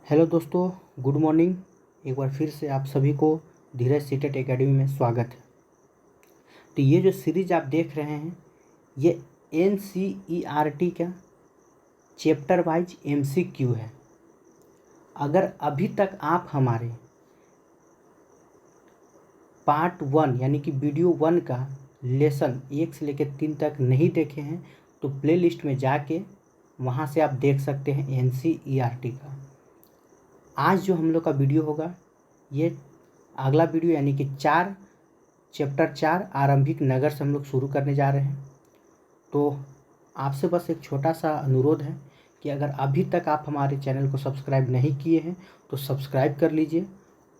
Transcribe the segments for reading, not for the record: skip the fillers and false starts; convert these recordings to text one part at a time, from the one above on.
Hello दोस्तों, good morning. एक बार फिर से आप सभी को धीरज सीटेट एकेडमी में स्वागत है। तो ये जो सीरीज आप देख रहे हैं ये NCERT का चैप्टर वाइज MCQ है। अगर अभी तक आप हमारे पार्ट 1 यानी कि वीडियो 1 का लेसन 1 से लेकर 3 तक नहीं देखे हैं तो प्लेलिस्ट में जाके वहाँ से आप देख सकते हैं NCERT का। आज जो हम लोग का वीडियो होगा ये अगला वीडियो यानी कि चैप्टर 4 आरंभिक नगर से हम लोग शुरू करने जा रहे हैं। तो आपसे बस एक छोटा सा अनुरोध है कि अगर अभी तक आप हमारे चैनल को सब्सक्राइब नहीं किए हैं तो सब्सक्राइब कर लीजिए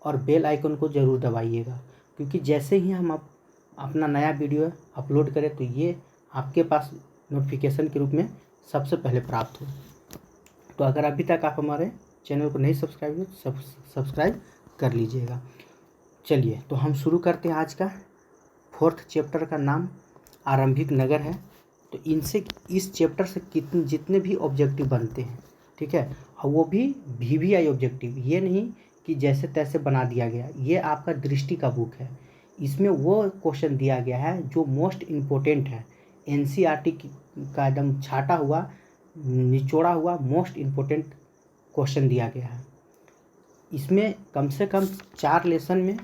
और बेल आइकन को ज़रूर दबाइएगा, क्योंकि जैसे ही हम अपना नया वीडियो अपलोड करें तो ये आपके पास नोटिफिकेशन के रूप में सबसे पहले प्राप्त हो। तो अगर अभी तक आप हमारे चैनल को नहीं सब्सक्राइब कर लीजिएगा। चलिए तो हम शुरू करते हैं। आज का 4th चैप्टर का नाम आरंभिक नगर है। तो इनसे इस चैप्टर से जितने भी ऑब्जेक्टिव बनते हैं, ठीक है, और वो भी VVI ऑब्जेक्टिव, ये नहीं कि जैसे तैसे बना दिया गया। ये आपका दृष्टि का बुक है। इसमें वो क्वेश्चन दिया गया है जो मोस्ट इम्पोर्टेंट है। NCERT का एकदम छाटा हुआ, निचोड़ा हुआ मोस्ट इम्पोर्टेंट क्वेश्चन दिया गया है। इसमें कम से कम 4 लेसन में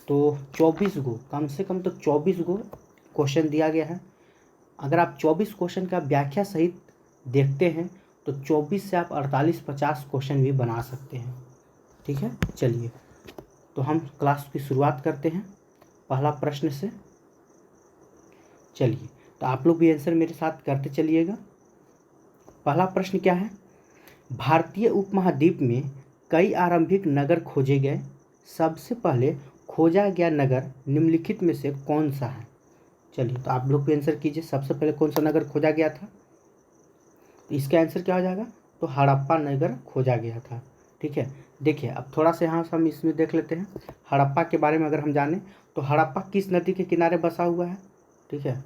तो 24 गो, कम से कम तो 24 गो क्वेश्चन दिया गया है। अगर आप 24 क्वेश्चन का व्याख्या सहित देखते हैं तो 24 से आप 48-50 क्वेश्चन भी बना सकते हैं। ठीक है, चलिए तो हम क्लास की शुरुआत करते हैं पहला प्रश्न से। चलिए तो आप लोग भी आंसर मेरे साथ करते चलिएगा। पहला प्रश्न क्या है? भारतीय उपमहाद्वीप में कई आरंभिक नगर खोजे गए। सबसे पहले खोजा गया नगर निम्नलिखित में से कौन सा है? चलिए तो आप लोग भी आंसर कीजिए। सबसे पहले कौन सा नगर खोजा गया था? तो इसका आंसर क्या हो जाएगा? तो हड़प्पा नगर खोजा गया था। ठीक है, देखिए अब थोड़ा सा यहाँ हम इसमें देख लेते हैं। हड़प्पा के बारे में अगर हम जाने तो हड़प्पा किस नदी के किनारे बसा हुआ है? ठीक है,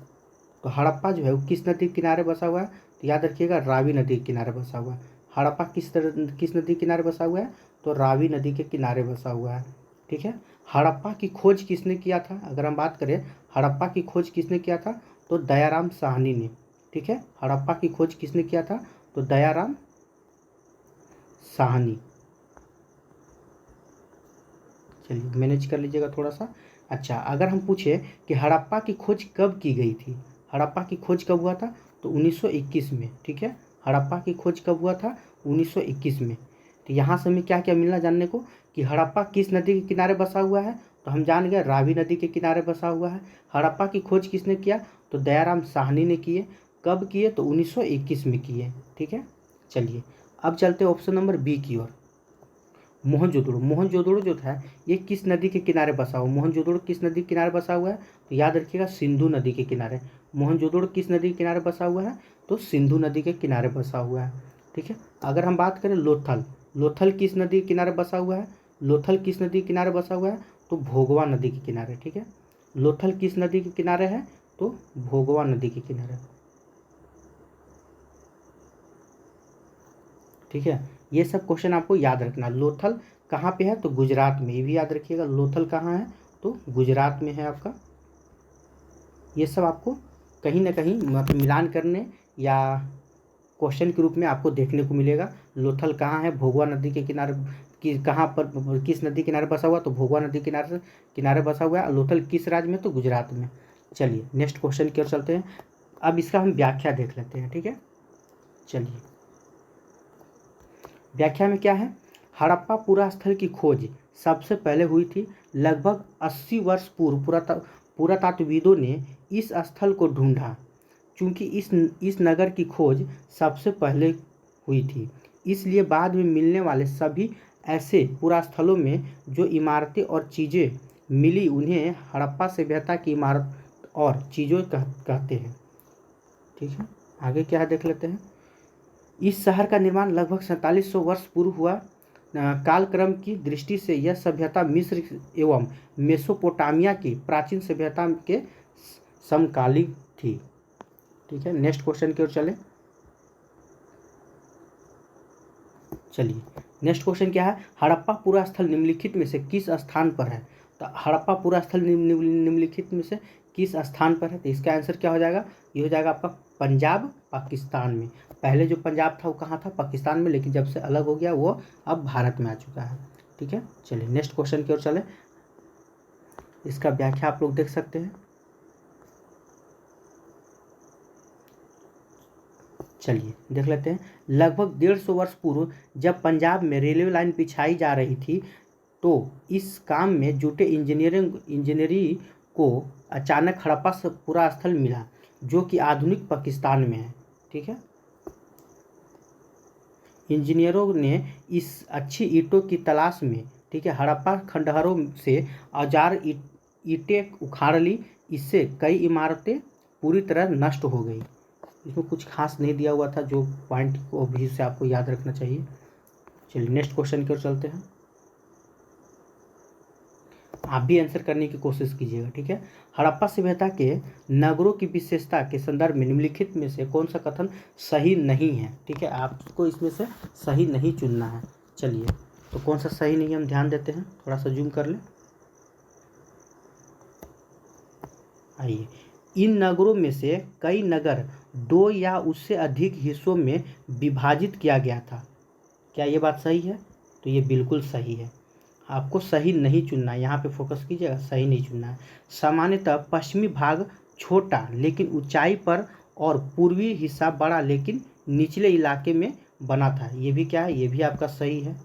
तो हड़प्पा जो है वो किस नदी के किनारे बसा हुआ है? तो याद रखिएगा, रावी नदी के किनारे बसा हुआ है। हड़प्पा किस नदी के किनारे बसा हुआ है? तो रावी नदी के किनारे बसा हुआ है। ठीक है, हड़प्पा की खोज किसने किया था? अगर हम बात करें हड़प्पा की खोज किसने किया था तो दयाराम साहनी ने। ठीक है, हड़प्पा की खोज किसने किया था? तो दयाराम साहनी। चलिए मैनेज कर लीजिएगा थोड़ा सा। अच्छा, अगर हम पूछे कि हड़प्पा की खोज कब की गई थी? हड़प्पा की खोज कब हुआ था? तो 1921 में। ठीक है, हड़प्पा की खोज कब हुआ था? 1921 में। तो यहाँ से हमें क्या क्या मिलना जानने को कि हड़प्पा किस नदी के किनारे बसा हुआ है? तो हम जान गए रावी नदी के किनारे बसा हुआ है। हड़प्पा की खोज किसने किया? तो दयाराम साहनी ने किए। कब किए? तो 1921 में किए। ठीक है, चलिए अब चलते ऑप्शन नंबर बी की ओर। मोहनजोदड़ो। मोहनजोदड़ो जो था ये किस नदी के किनारे बसा हुआ? मोहनजोदड़ो किस नदी के किनारे बसा हुआ है? तो याद रखिएगा, सिंधु नदी के किनारे। मोहनजोदड़ो किस नदी के किनारे बसा हुआ है? तो सिंधु नदी के किनारे बसा हुआ है। ठीक है, अगर हम बात करें लोथल, लोथल किस नदी के किनारे बसा हुआ है? लोथल किस नदी के किनारे बसा हुआ है? तो भोगवा नदी के किनारे। ठीक है, लोथल किस नदी के किनारे है? तो भोगवा नदी के किनारे। ठीक है, ये सब क्वेश्चन आपको याद रखना। लोथल कहाँ पे है? तो गुजरात में। ये भी याद रखिएगा, लोथल कहाँ है? तो गुजरात में है आपका। ये सब आपको कहीं ना कहीं मतलब मिलान करने या क्वेश्चन के रूप में आपको देखने को मिलेगा। लोथल कहाँ है? भोगवा नदी के किनारे। कि कहाँ पर किस नदी किनारे बसा हुआ? तो भोगवा नदी किनारे बसा हुआ है। लोथल किस राज्य में? तो गुजरात में। चलिए नेक्स्ट क्वेश्चन की ओर चलते हैं। अब इसका हम व्याख्या देख लेते हैं। ठीक है, चलिए व्याख्या में क्या है? हड़प्पा पुरास्थल की खोज सबसे पहले हुई थी लगभग 80 वर्ष पूर्व। पुरातत्वविदों ने इस स्थल को ढूंढा। चूंकि इस नगर की खोज सबसे पहले हुई थी, इसलिए बाद में मिलने वाले सभी ऐसे पुरास्थलों में जो इमारतें और चीज़ें मिली उन्हें हड़प्पा सभ्यता की इमारत और चीज़ों कहते हैं। ठीक है, आगे क्या है देख लेते हैं। इस शहर का निर्माण लगभग 4700 वर्ष पूर्व हुआ। कालक्रम की दृष्टि से यह सभ्यता मिस्र एवं मेसोपोटामिया की प्राचीन सभ्यता के समकालीन थी। ठीक है, नेक्स्ट क्वेश्चन की ओर चलिए नेक्स्ट क्वेश्चन क्या है, हड़प्पा पुरा स्थल निम्नलिखित में से किस स्थान पर है। तो हड़प्पा पुरा स्थल निम्नलिखित में से किस स्थान पर है, तो इसका आंसर क्या हो जाएगा, ये हो जाएगा आपका पंजाब पाकिस्तान में। पहले जो पंजाब था वो कहाँ था, पाकिस्तान में, लेकिन जब से अलग हो गया वो अब भारत में आ चुका है। ठीक है, चलिए नेक्स्ट क्वेश्चन की ओर चले। इसका व्याख्या आप लोग देख सकते हैं। चलिए देख लेते हैं। लगभग 150 वर्ष पूर्व जब पंजाब में रेलवे लाइन बिछाई जा रही थी तो इस काम में जुटे इंजीनियरी को अचानक हड़प्पा से पूरा स्थल मिला जो कि आधुनिक पाकिस्तान में है। ठीक है, इंजीनियरों ने इस अच्छी ईंटों की तलाश में, ठीक है, हड़प्पा खंडहरों से औजार ईंटें उखाड़ ली। इससे कई इमारतें पूरी तरह नष्ट हो गई। इसमें कुछ खास नहीं दिया हुआ था, जो पॉइंट को भी से आपको याद रखना चाहिए। चलिए नेक्स्ट क्वेश्चन की ओर चलते हैं। आप भी आंसर करने की कोशिश कीजिएगा। ठीक है, हड़प्पा सभ्यता के नगरों की विशेषता के संदर्भ में निम्नलिखित में से कौन सा कथन सही नहीं है। ठीक है, आपको इसमें से सही नहीं चुनना है। चलिए, तो कौन सा सही नहीं है हम ध्यान देते हैं, थोड़ा सा जूम कर लें। आइए, इन नगरों में से कई नगर 2 या उससे अधिक हिस्सों में विभाजित किया गया था। क्या ये बात सही है, तो ये बिल्कुल सही है। आपको सही नहीं चुनना है, यहाँ पे फोकस कीजिएगा, सही नहीं चुनना है। सामान्यतः पश्चिमी भाग छोटा लेकिन ऊंचाई पर और पूर्वी हिस्सा बड़ा लेकिन निचले इलाके में बना था। ये भी क्या है, ये भी आपका सही है।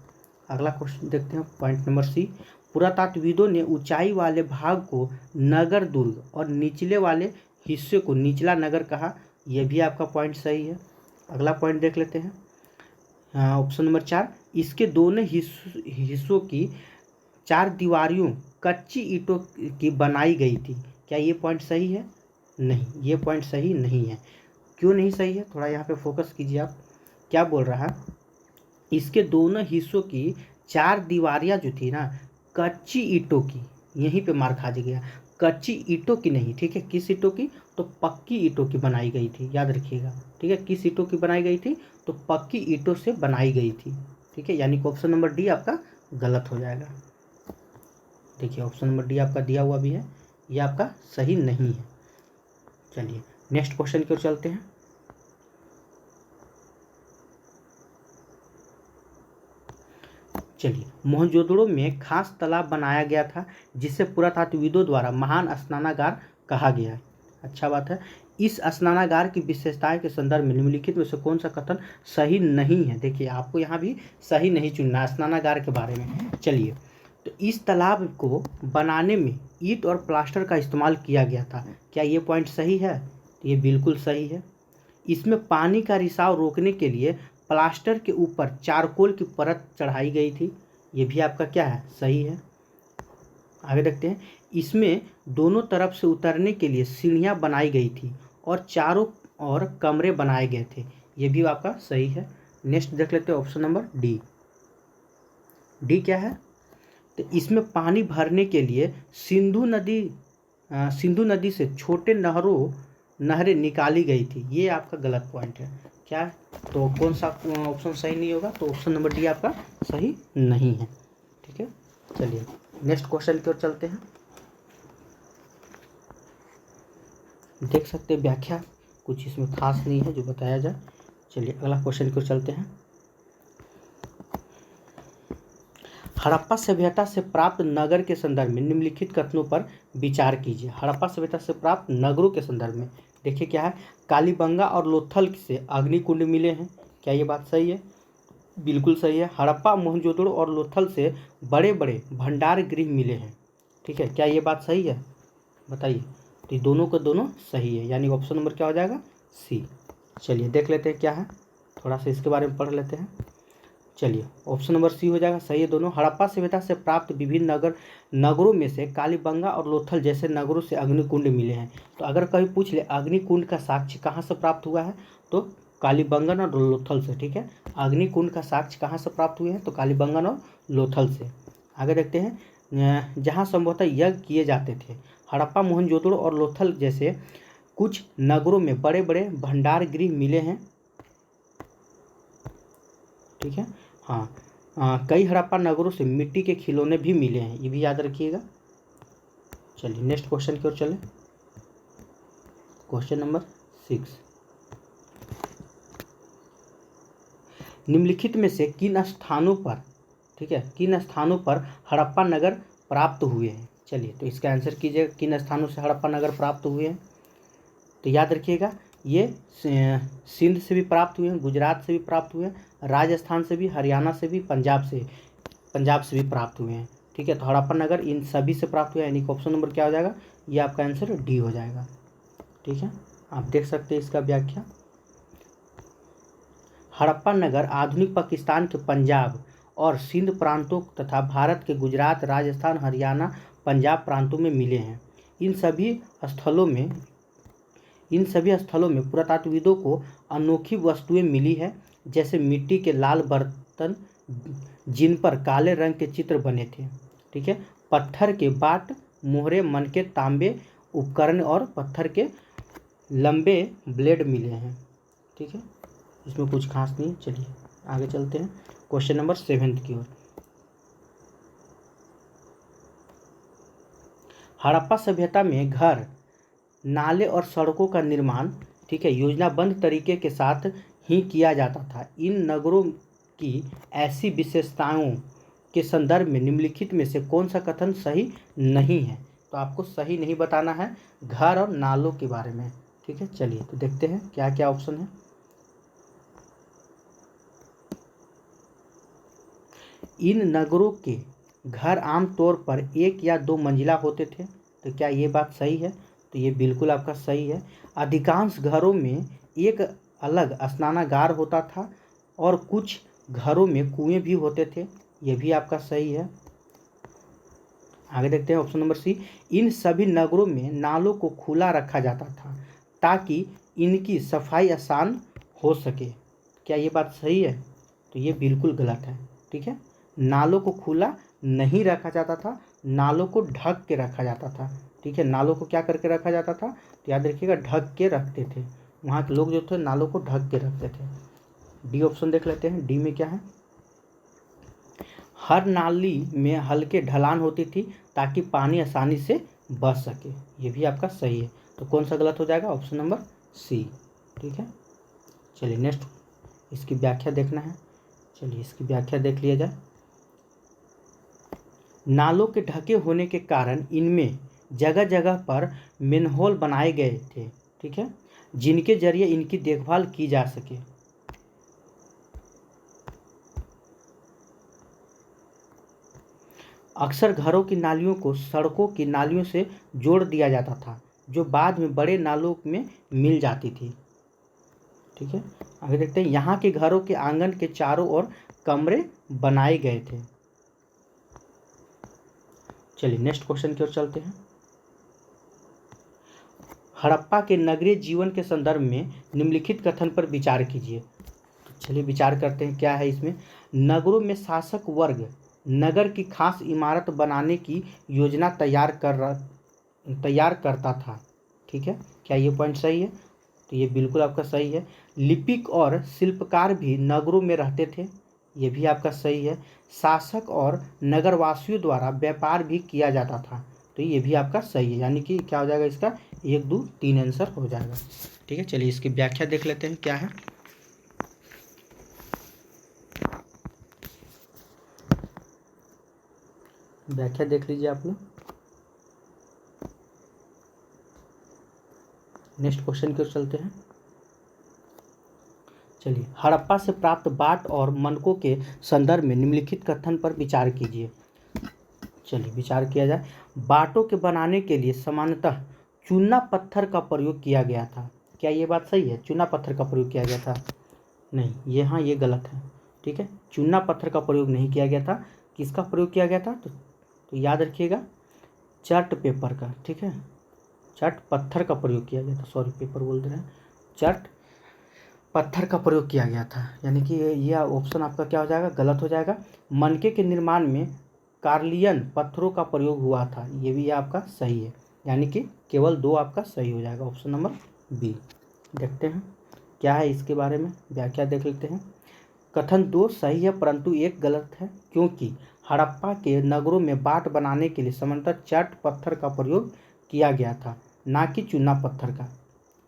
अगला क्वेश्चन देखते हैं, पॉइंट नंबर सी। पुरातत्वविदों ने ऊंचाई वाले भाग को नगर दुर्ग और निचले वाले हिस्से को निचला नगर कहा। यह भी आपका पॉइंट सही है। अगला पॉइंट देख लेते हैं, ऑप्शन नंबर 4। इसके दोनों हिस्सों की 4 दीवारियों कच्ची ईंटों की बनाई गई थी। क्या ये पॉइंट सही है, नहीं, ये पॉइंट सही नहीं है। क्यों नहीं सही है, थोड़ा यहाँ पे फोकस कीजिए आप। क्या बोल रहा है, इसके दोनों हिस्सों की 4 दीवारियाँ जो थी ना, कच्ची ईंटों की, यहीं पे मार खा गया, कच्ची ईंटों की नहीं। ठीक है, किस ईंटों की, तो पक्की ईंटों की बनाई गई थी, याद रखिएगा। ठीक है, किस ईंटों की बनाई गई थी, तो पक्की ईंटों से बनाई गई थी। ठीक है, यानी कि ऑप्शन नंबर डी आपका गलत हो जाएगा। देखिए, ऑप्शन नंबर डी आपका दिया हुआ भी है, ये आपका सही नहीं है। चलिए नेक्स्ट क्वेश्चन की ओर चलते हैं। चलिए, मोहनजोदड़ो में खास तालाब बनाया गया था जिसे पुरातत्वविदों द्वारा महान स्नानागार कहा गया है। अच्छा बात है। इस स्नानागार की विशेषताएं के संदर्भ में निम्नलिखित में से कौन सा कथन सही नहीं है। देखिए, आपको यहाँ भी सही नहीं चुनना है स्नानागार के बारे में। चलिए, तो इस तालाब को बनाने में ईंट और प्लास्टर का इस्तेमाल किया गया था। क्या ये पॉइंट सही है, तो ये बिल्कुल सही है। इसमें पानी का रिसाव रोकने के लिए प्लास्टर के ऊपर चारकोल की परत चढ़ाई गई थी। ये भी आपका क्या है, सही है। आगे देखते हैं, इसमें दोनों तरफ से उतरने के लिए सीढ़ियाँ बनाई गई थी और चारों ओर कमरे बनाए गए थे। ये भी आपका सही है। नेक्स्ट देख लेते हैं, ऑप्शन नंबर डी। डी क्या है, तो इसमें पानी भरने के लिए सिंधु नदी से छोटे नहरें निकाली गई थी। ये आपका गलत पॉइंट है। क्या, तो कौन सा ऑप्शन सही नहीं होगा, तो ऑप्शन नंबर डी आपका सही नहीं है। ठीक है, चलिए नेक्स्ट क्वेश्चन की ओर चलते हैं। देख सकते हैं व्याख्या कुछ इसमें खास नहीं है जो बताया जाए। चलिए अगला क्वेश्चन की ओर चलते हैं। हड़प्पा सभ्यता से प्राप्त नगर के संदर्भ में निम्नलिखित कथनों पर विचार कीजिए। हड़प्पा सभ्यता से प्राप्त नगरों के संदर्भ में देखिए क्या है, कालीबंगा और लोथल से अग्निकुंड मिले हैं। क्या ये बात सही है, बिल्कुल सही है। हड़प्पा, मोहनजोदड़ो और लोथल से बड़े बड़े भंडार गृह मिले हैं। ठीक है, क्या ये बात सही है, बताइए। तो ये दोनों के दोनों सही है, यानी ऑप्शन नंबर क्या हो जाएगा, सी। चलिए देख लेते हैं क्या है, थोड़ा सा इसके बारे में पढ़ लेते हैं। चलिए, ऑप्शन नंबर सी हो जाएगा, सही है दोनों। हड़प्पा सभ्यता से प्राप्त विभिन्न नगरों में से कालीबंगा और लोथल जैसे नगरों से अग्निकुंड मिले हैं। तो अगर कभी पूछ ले अग्निकुंड का साक्ष्य कहाँ से प्राप्त हुआ है, तो कालीबंगन और लोथल से। ठीक है, अग्निकुंड का साक्ष्य कहाँ से प्राप्त हुए हैं, तो कालीबंगन और लोथल से। आगे देखते हैं, जहाँ संभवतः यज्ञ किए जाते थे। हड़प्पा, मोहनजोदड़ो और लोथल जैसे कुछ नगरों में बड़े बड़े भंडार गृह मिले हैं। ठीक है, हाँ, कई हड़प्पा नगरों से मिट्टी के खिलौने भी मिले हैं, ये भी याद रखिएगा। चलिए नेक्स्ट क्वेश्चन की ओर चलें। क्वेश्चन नंबर 6, निम्नलिखित में से किन स्थानों पर, ठीक है, किन स्थानों पर हड़प्पा नगर प्राप्त हुए हैं। चलिए तो इसका आंसर कीजिएगा, किन स्थानों से हड़प्पा नगर प्राप्त हुए हैं। तो याद रखिएगा, ये सिंध से भी प्राप्त हुए हैं, गुजरात से भी प्राप्त हुए हैं, राजस्थान से भी, हरियाणा से भी, पंजाब से भी प्राप्त हुए हैं। ठीक है, तो हड़प्पा नगर इन सभी से प्राप्त हुआ है, यानी कि ऑप्शन नंबर क्या हो जाएगा, ये आपका आंसर डी हो जाएगा। ठीक है, आप देख सकते हैं इसका व्याख्या। हड़प्पा नगर आधुनिक पाकिस्तान के पंजाब और सिंध प्रांतों तथा भारत के गुजरात, राजस्थान, हरियाणा, पंजाब प्रांतों में मिले हैं। इन सभी स्थलों में पुरातत्वविदों को अनोखी वस्तुएं मिली है, जैसे मिट्टी के लाल बर्तन जिन पर काले रंग के चित्र बने थे। ठीक है, पत्थर के बाट, मोहरे, मनके, तांबे उपकरण और पत्थर के लंबे ब्लेड मिले हैं। ठीक है, इसमें कुछ खास नहीं। चलिए आगे चलते हैं क्वेश्चन नंबर 7 की ओर। हड़प्पा सभ्यता में घर, नाले और सड़कों का निर्माण, ठीक है, योजनाबद्ध तरीके के साथ ही किया जाता था। इन नगरों की ऐसी विशेषताओं के संदर्भ में निम्नलिखित में से कौन सा कथन सही नहीं है। तो आपको सही नहीं बताना है घर और नालों के बारे में। ठीक है, चलिए तो देखते हैं क्या क्या ऑप्शन है। इन नगरों के घर आमतौर पर 1 या 2 मंजिला होते थे। तो क्या ये बात सही है। तो ये बिल्कुल आपका सही है। अधिकांश घरों में एक अलग स्नानागार होता था और कुछ घरों में कुएं भी होते थे। ये भी आपका सही है। आगे देखते हैं ऑप्शन नंबर सी, इन सभी नगरों में नालों को खुला रखा जाता था ताकि इनकी सफाई आसान हो सके। क्या ये बात सही है। तो ये बिल्कुल गलत है। ठीक है, नालों को खुला नहीं रखा जाता था, नालों को ढक के रखा जाता था। ठीक है, नालों को क्या करके रखा जाता था, तो याद रखिएगा ढक के रखते थे। वहाँ के लोग जो थे नालों को ढक के रखते थे। डी ऑप्शन देख लेते हैं, डी में क्या है। हर नाली में हल्के ढलान होती थी ताकि पानी आसानी से बह सके। ये भी आपका सही है। तो कौन सा गलत हो जाएगा, ऑप्शन नंबर सी। ठीक है, चलिए नेक्स्ट इसकी व्याख्या देखना है। चलिए इसकी व्याख्या देख लिया जाए। नालों के ढके होने के कारण इनमें जगह जगह पर मेनहोल बनाए गए थे। ठीक है, जिनके जरिए इनकी देखभाल की जा सके। अक्सर घरों की नालियों को सड़कों की नालियों से जोड़ दिया जाता था, जो बाद में बड़े नालों में मिल जाती थी। ठीक है, आगे देखते हैं। यहाँ के घरों के आंगन के चारों ओर कमरे बनाए गए थे। चलिए नेक्स्ट क्वेश्चन की ओर चलते हैं। हड़प्पा के नगरीय जीवन के संदर्भ में निम्नलिखित कथन पर विचार कीजिए। तो चलिए विचार करते हैं क्या है इसमें। नगरों में शासक वर्ग नगर की खास इमारत बनाने की योजना तैयार करता था। ठीक है, क्या ये पॉइंट सही है। तो ये बिल्कुल आपका सही है। लिपिक और शिल्पकार भी नगरों में रहते थे। ये भी आपका सही है। शासक और नगरवासियों द्वारा व्यापार भी किया जाता था। तो ये भी आपका सही है, यानी कि क्या हो जाएगा इसका 1 2 3 आंसर हो जाएगा। ठीक है, चलिए इसकी व्याख्या देख लेते हैं क्या है। व्याख्या देख लीजिए आप लोग। नेक्स्ट क्वेश्चन की ओर चलते हैं। चलिए, हड़प्पा से प्राप्त बाट और मनकों के संदर्भ में निम्नलिखित कथन पर विचार कीजिए। चलिए विचार किया जाए। बाटों के बनाने के लिए सामान्यतः चूना पत्थर का प्रयोग किया गया था। क्या ये बात सही है, चूना पत्थर का प्रयोग किया गया था। नहीं, ये गलत है। ठीक है, चूना पत्थर का प्रयोग नहीं किया गया था। किसका प्रयोग किया गया था, तो याद रखिएगा चार्ट पेपर का। ठीक है, चार्ट पत्थर का प्रयोग किया गया था, सॉरी पेपर बोल दे रहे हैं, चार्ट पत्थर का प्रयोग किया गया था। यानी कि यह ऑप्शन आपका क्या हो जाएगा, गलत हो जाएगा। मनके के निर्माण में कार्लियन पत्थरों का प्रयोग हुआ था। ये भी आपका सही है, यानी कि केवल 2 आपका सही हो जाएगा, ऑप्शन नंबर बी। देखते हैं क्या है इसके बारे में, व्याख्या देख लेते हैं। कथन 2 सही है परंतु 1 गलत है, क्योंकि हड़प्पा के नगरों में बाट बनाने के लिए सामान्यतः चाट पत्थर का प्रयोग किया गया था, ना कि चूना पत्थर का।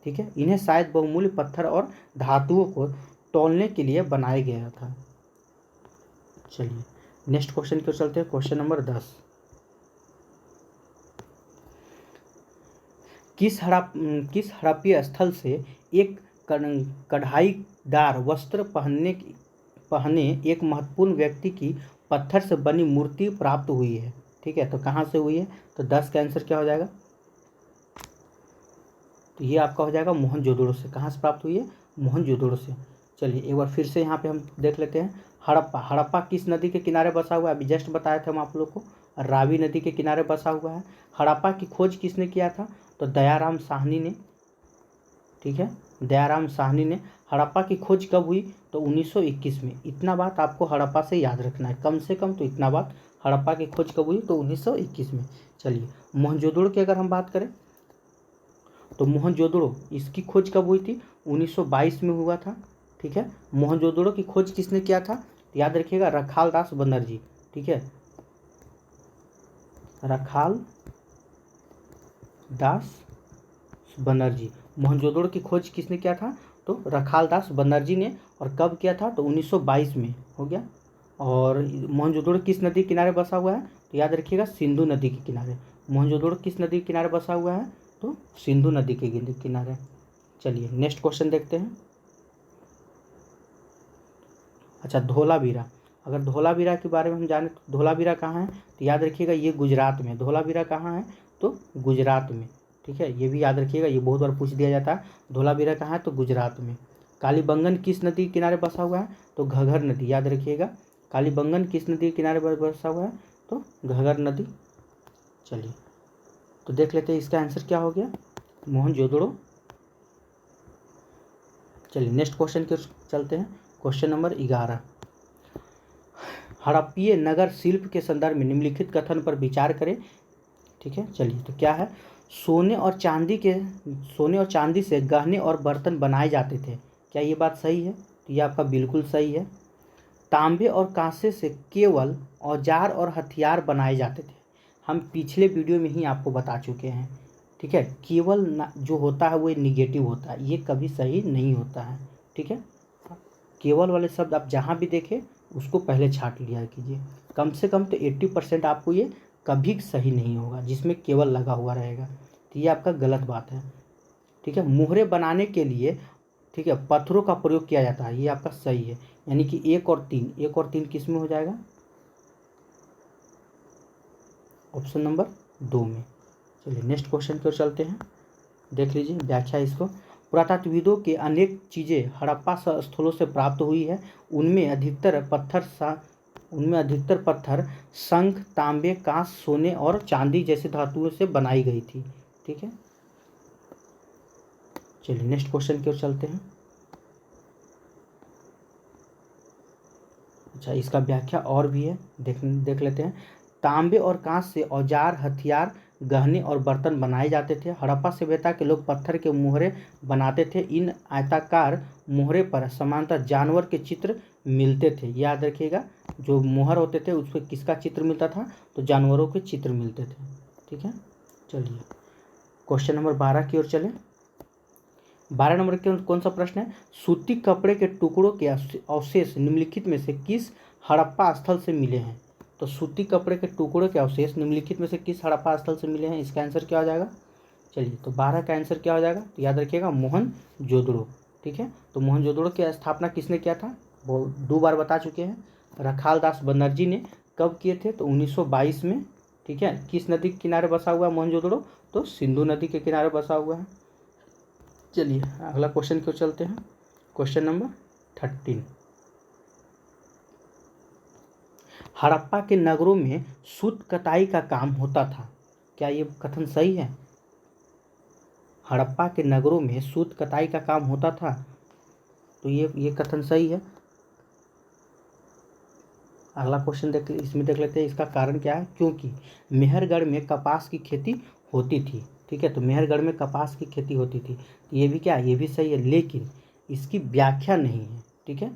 ठीक है, इन्हें शायद बहुमूल्य पत्थर और धातुओं को तौलने के लिए बनाया गया था। चलिए नेक्स्ट क्वेश्चन की ओर चलते हैं। क्वेश्चन नंबर 10, किस हड़प्पीय स्थल से एक कढ़ाईदार वस्त्र पहने एक महत्वपूर्ण व्यक्ति की पत्थर से बनी मूर्ति प्राप्त हुई है? ठीक है, तो कहाँ से हुई है? तो 10 का आंसर क्या हो जाएगा? तो ये आपका हो जाएगा मोहनजोदड़ो से। कहाँ से प्राप्त हुई है? मोहनजोदड़ो से। चलिए एक बार फिर से यहाँ पे हम देख लेते हैं। हड़प्पा किस नदी के किनारे बसा हुआ है? अभी जस्ट बताए थे हम आप लोग को, रावी नदी के किनारे बसा हुआ है। हड़प्पा की खोज किसने किया था? तो दयाराम साहनी ने। ठीक है, दयाराम साहनी ने। हड़प्पा की खोज कब हुई? तो 1921 में। इतना बात आपको हड़प्पा से याद रखना है, कम से कम तो इतना बात। हड़प्पा की खोज कब हुई? तो 1921 में। चलिए मोहनजोदड़ो की अगर हम बात करें तो मोहनजोदड़ो इसकी खोज कब हुई थी? 1922 में हुआ था। ठीक है, मोहनजोदड़ो की खोज किसने किया था? तो याद रखिएगा रखाल दास बनर्जी। ठीक है, रखाल दास बनर्जी। मोहनजोदड़ो की खोज किसने किया था? तो रखाल दास बनर्जी ने। और कब किया था? तो 1922 में हो गया। और मोहनजोदड़ो किस नदी के किनारे बसा हुआ है? तो याद रखिएगा सिंधु नदी के किनारे। मोहनजोदड़ो किस नदी के किनारे बसा हुआ है? तो सिंधु नदी के किनारे। चलिए नेक्स्ट क्वेश्चन देखते हैं। अच्छा, धोलावीरा। अगर धोलावीरा के बारे में हम जाने तो धोलावीरा कहाँ है? तो याद रखिएगा ये गुजरात में। धोलावीरा कहाँ है? तो गुजरात में। ठीक है, ये भी याद रखिएगा, ये बहुत बार पूछ दिया जाता है। धोलावीरा कहाँ है? तो गुजरात में। कालीबंगन किस नदी के किनारे बसा हुआ है? तो घगर नदी। याद रखिएगा कालीबंगन किस नदी के किनारे बसा हुआ है? तो घगर नदी। चलिए तो देख लेते हैं इसका आंसर क्या हो गया, मोहनजोदड़ो। चलिए नेक्स्ट क्वेश्चन की चलते हैं। क्वेश्चन नंबर 11, हड़प्पीय नगर शिल्प के संदर्भ में निम्नलिखित कथन पर विचार करें। ठीक है, चलिए तो क्या है? सोने और चांदी से गहने और बर्तन बनाए जाते थे। क्या ये बात सही है? तो ये आपका बिल्कुल सही है। तांबे और कांसे से केवल औजार और हथियार बनाए जाते थे। हम पिछले वीडियो में ही आपको बता चुके हैं। ठीक है, केवल जो होता है वो निगेटिव होता है, ये कभी सही नहीं होता है। ठीक है, केवल वाले शब्द आप जहाँ भी देखें उसको पहले छांट लिया कीजिए। कम से कम तो 80% आपको ये कभी सही नहीं होगा जिसमें केवल लगा हुआ रहेगा, तो ये आपका गलत बात है। ठीक है, मोहरे बनाने के लिए ठीक है पत्थरों का प्रयोग किया जाता है, ये आपका सही है। यानी कि 1 और 3 किस में हो जाएगा? ऑप्शन नंबर 2 में। चलिए नेक्स्ट क्वेश्चन की ओर चलते हैं, देख लीजिए व्याख्या इसको। पुरातत्वविदों के अनेक चीज़ें हड़प्पा स्थलों से प्राप्त हुई है। उनमें अधिकतर पत्थर शंख, तांबे, कांस, सोने और चांदी जैसे धातुओं से बनाई गई थी। ठीक है, चलिए नेक्स्ट क्वेश्चन की ओर चलते हैं। अच्छा, इसका व्याख्या और भी है, देख लेते हैं। तांबे और कांस से औजार, हथियार, गहने और बर्तन बनाए जाते थे। हड़प्पा सभ्यता के लोग पत्थर के मोहरे बनाते थे। इन आयताकार मोहरे पर समांतर जानवर के चित्र मिलते थे। याद रखिएगा जो मोहर होते थे उस पर किसका चित्र मिलता था? तो जानवरों के चित्र मिलते थे। ठीक है, चलिए क्वेश्चन नंबर 12 की ओर चलें। 12 नंबर के कौन सा प्रश्न है? सूती कपड़े के टुकड़ों के अवशेष निम्नलिखित में से किस हड़प्पा स्थल से मिले हैं? तो सूती कपड़े के टुकड़ों के अवशेष निम्नलिखित में से किस हड़प्पा स्थल से मिले हैं? इसका आंसर क्या हो जाएगा? चलिए तो 12 का आंसर क्या हो जाएगा? तो याद रखिएगा मोहनजोदड़ो। ठीक है, तो मोहनजोदड़ो की स्थापना किसने किया था? वो 2 बार बता चुके हैं। रखाल दास बनर्जी ने। कब किए थे? तो 1922 में। ठीक है, किस नदी के किनारे बसा हुआ है मोहनजोदड़ो? तो सिंधु नदी के किनारे बसा हुआ है। चलिए अगला क्वेश्चन क्यों चलते हैं। क्वेश्चन नंबर 13, हड़प्पा के नगरों में सूत कताई का काम होता था। क्या ये कथन सही है? हड़प्पा के नगरों में सूत कताई का काम होता था, तो ये कथन सही है। अगला क्वेश्चन इसमें देख लेते हैं इसका कारण क्या है। क्योंकि मेहरगढ़ में कपास की खेती होती थी। ठीक है, तो मेहरगढ़ में कपास की खेती होती थी, तो ये भी क्या है? ये भी सही है, लेकिन इसकी व्याख्या नहीं है। ठीक है,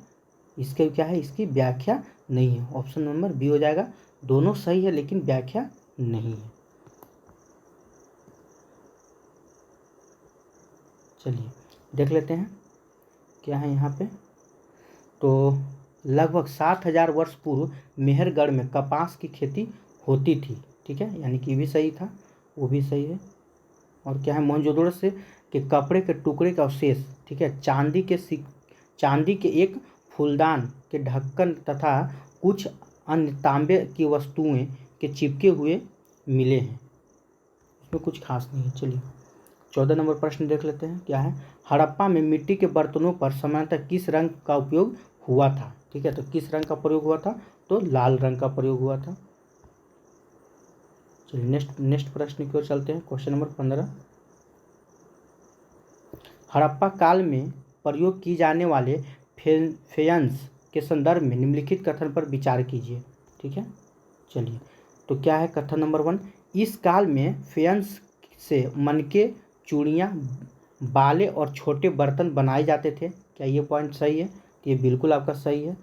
इसके क्या है, इसकी व्याख्या नहीं है। ऑप्शन नंबर बी हो जाएगा। दोनों सही है लेकिन व्याख्या नहीं है। चलिए देख लेते हैं क्या है यहाँ पे। तो लगभग 7,000 वर्ष पूर्व मेहरगढ़ में कपास की खेती होती थी। ठीक है, यानी कि भी सही था, वो भी सही है। और क्या है, मोहनजोदड़ो से के कपड़े के टुकड़े का अवशेष, ठीक है, चांदी के एक फूलदान के ढक्कन तथा कुछ अन्य तांबे की वस्तुएं के चिपके हुए मिले हैं। इसमें कुछ खास नहीं है। चलिए 14 नंबर प्रश्न देख लेते हैं क्या है। हड़प्पा में मिट्टी के बर्तनों पर सामान्यतः किस रंग का उपयोग हुआ था? ठीक है, तो किस रंग का प्रयोग हुआ था? तो लाल रंग का प्रयोग हुआ था। चलिए नेक्स्ट प्रश्न की ओर चलते हैं। Question number 15। हड़प्पा काल में प्रयोग की जाने वाले फेयंस के संदर्भ में निम्नलिखित कथन पर विचार कीजिए। ठीक है, चलिए तो क्या है कथन नंबर 1। इस काल में फेयंस से मनके, चूड़ियाँ, बाले और छोटे बर्तन बनाए जाते थे। क्या ये पॉइंट सही है? तो ये बिल्कुल आपका सही है।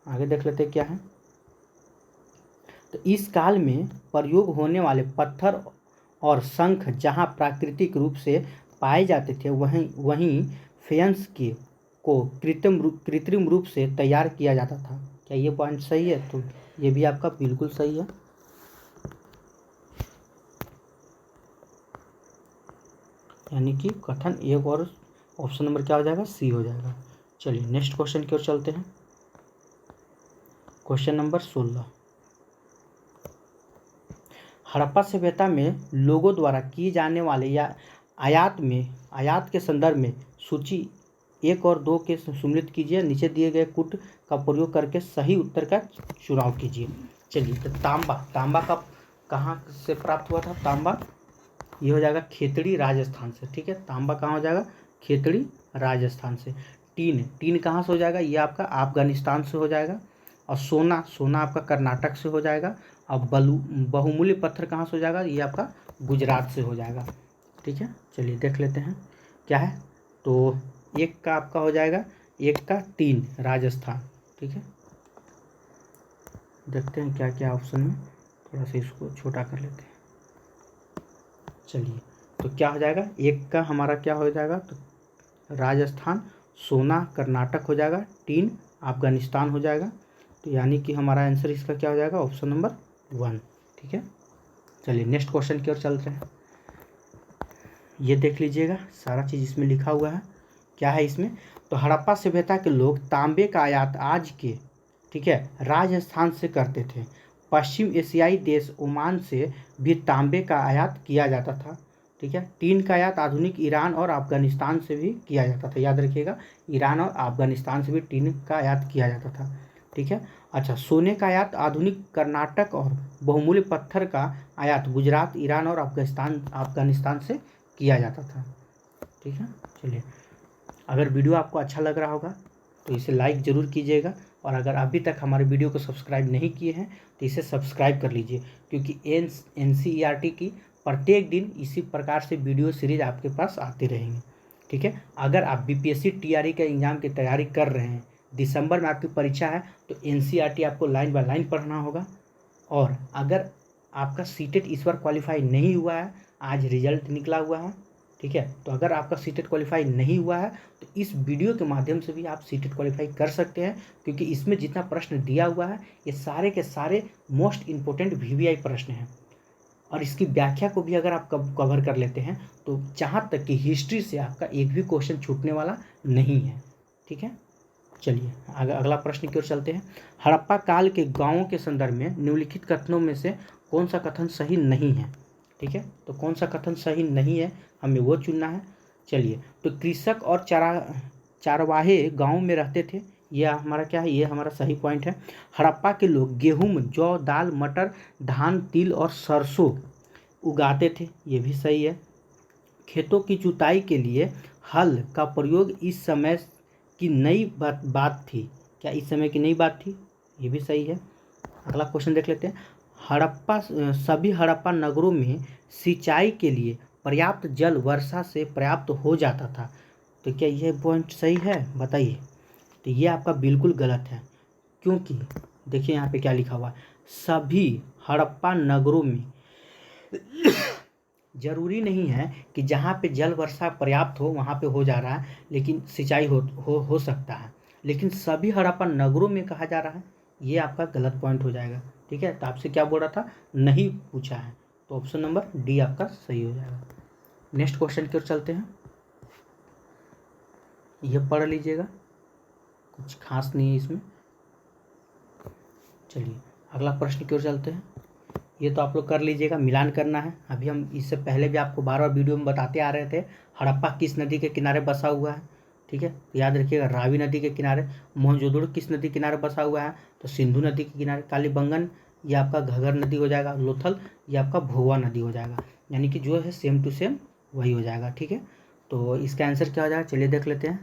आगे देख लेते हैं क्या है। तो इस काल में प्रयोग होने वाले पत्थर और शंख जहाँ प्राकृतिक रूप से पाए जाते थे, वहीं फेयंस को कृत्रिम रूप से तैयार किया जाता था। क्या ये पॉइंट सही है? तो ये भी आपका बिल्कुल सही है। यानी कि कथन एक और ऑप्शन नंबर क्या हो जाएगा? सी हो जाएगा। चलिए नेक्स्ट क्वेश्चन की ओर चलते हैं। Question number 16। हड़प्पा सभ्यता में लोगों द्वारा किए जाने वाले या आयात के संदर्भ में सूची 1 और 2 के सम्मिलित कीजिए। नीचे दिए गए कूट का प्रयोग करके सही उत्तर का चुनाव कीजिए। चलिए तो तांबा का कहाँ से प्राप्त हुआ था? तांबा ये हो जाएगा खेतड़ी राजस्थान से। ठीक है, तांबा कहाँ हो जाएगा? खेतड़ी राजस्थान से। टीन कहाँ से हो जाएगा? ये आपका अफगानिस्तान से हो जाएगा। और सोना आपका कर्नाटक से हो जाएगा। और बहुमूल्य पत्थर कहाँ से हो जाएगा? ये आपका गुजरात से हो जाएगा। ठीक है, चलिए देख लेते हैं क्या है। तो एक का आपका हो जाएगा, एक का टीन राजस्थान। ठीक है, देखते हैं क्या क्या ऑप्शन में, थोड़ा सा इसको छोटा कर लेते हैं। चलिए तो क्या हो जाएगा, एक का हमारा क्या हो जाएगा? तो राजस्थान, सोना कर्नाटक हो जाएगा, टीन अफगानिस्तान हो जाएगा। तो यानी कि हमारा आंसर इसका क्या हो जाएगा? Option number 1। ठीक है, चलिए नेक्स्ट क्वेश्चन की ओर चलते हैं। ये देख लीजिएगा, सारा चीज़ इसमें लिखा हुआ है। क्या है इसमें? तो हड़प्पा सभ्यता के लोग तांबे का आयात आज के, ठीक है, राजस्थान से करते थे। पश्चिम एशियाई देश ओमान से भी तांबे का आयात किया जाता था। ठीक है, टीन का आयात आधुनिक ईरान और अफगानिस्तान से भी किया जाता था। याद रखिएगा, ईरान और अफगानिस्तान से भी टीन का आयात किया जाता था। ठीक है, अच्छा, सोने का आयात आधुनिक कर्नाटक और बहुमूल्य पत्थर का आयात गुजरात, ईरान और अफगानिस्तान से किया जाता था। ठीक है, चलिए अगर वीडियो आपको अच्छा लग रहा होगा तो इसे लाइक ज़रूर कीजिएगा। और अगर अभी तक हमारे वीडियो को सब्सक्राइब नहीं किए हैं तो इसे सब्सक्राइब कर लीजिए, क्योंकि NCERT की प्रत्येक दिन इसी प्रकार से वीडियो सीरीज आपके पास आते रहेंगे। ठीक है, अगर आप BPSC TRE के एग्ज़ाम की तैयारी कर रहे हैं, दिसंबर में आपकी परीक्षा है, तो NCERT आपको लाइन बाय लाइन पढ़ना होगा। और अगर आपका सीटेट इस बार क्वालिफाई नहीं हुआ है, आज रिजल्ट निकला हुआ है, ठीक है, तो अगर आपका सीटेट क्वालिफाई नहीं हुआ है तो इस वीडियो के माध्यम से भी आप सीटेट क्वालिफाई कर सकते हैं, क्योंकि इसमें जितना प्रश्न दिया हुआ है ये सारे के सारे मोस्ट इम्पोर्टेंट VVI प्रश्न हैं। और इसकी व्याख्या को भी अगर आप कवर कर लेते हैं तो जहाँ तक कि हिस्ट्री से आपका एक भी क्वेश्चन छूटने वाला नहीं है। ठीक है, चलिए अगला प्रश्न की ओर चलते हैं। हड़प्पा काल के गांवों के संदर्भ में निम्नलिखित कथनों में से कौन सा कथन सही नहीं है? ठीक है, तो कौन सा कथन सही नहीं है हमें वो चुनना है। चलिए, तो कृषक और चारवाहे गांव में रहते थे, यह हमारा क्या है? ये हमारा सही पॉइंट है। हड़प्पा के लोग गेहूँ, जौ, दाल, मटर, धान, तिल और सरसों उगाते थे, ये भी सही है। खेतों की जुताई के लिए हल का प्रयोग इस समय की नई बात थी। क्या इस समय की नई बात थी? ये भी सही है। अगला क्वेश्चन देख लेते हैं। सभी हड़प्पा नगरों में सिंचाई के लिए पर्याप्त जल वर्षा से प्राप्त हो जाता था। तो क्या यह पॉइंट सही है? बताइए। तो ये आपका बिल्कुल गलत है, क्योंकि देखिए यहाँ पे क्या लिखा हुआ है, सभी हड़प्पा नगरों में जरूरी नहीं है कि जहाँ पे जल वर्षा पर्याप्त हो वहाँ पे हो जा रहा है, लेकिन सिंचाई हो सकता है, लेकिन सभी हड़प्पा नगरों में कहा जा रहा है, ये आपका गलत पॉइंट हो जाएगा। ठीक है, तो आपसे क्या बोल रहा था, नहीं पूछा है, तो ऑप्शन नंबर डी आपका सही हो जाएगा। नेक्स्ट क्वेश्चन की ओर चलते हैं, ये पढ़ लीजिएगा, कुछ खास नहीं है इसमें। चलिए अगला प्रश्न की ओर चलते हैं, ये तो आप लोग कर लीजिएगा, मिलान करना है। अभी हम इससे पहले भी आपको बार बार वीडियो में बताते आ रहे थे हड़प्पा किस नदी के किनारे बसा हुआ है। ठीक है, तो याद रखिएगा, रावी नदी के किनारे। मोहनजोदड़ो किस नदी के किनारे बसा हुआ है, तो सिंधु नदी के किनारे। कालीबंगन ये आपका घग्गर नदी हो जाएगा। लोथल ये आपका भोगवा नदी हो जाएगा, यानी कि जो है सेम टू सेम वही हो जाएगा। ठीक है, तो इसका आंसर क्या हो जाएगा, चलिए देख लेते हैं।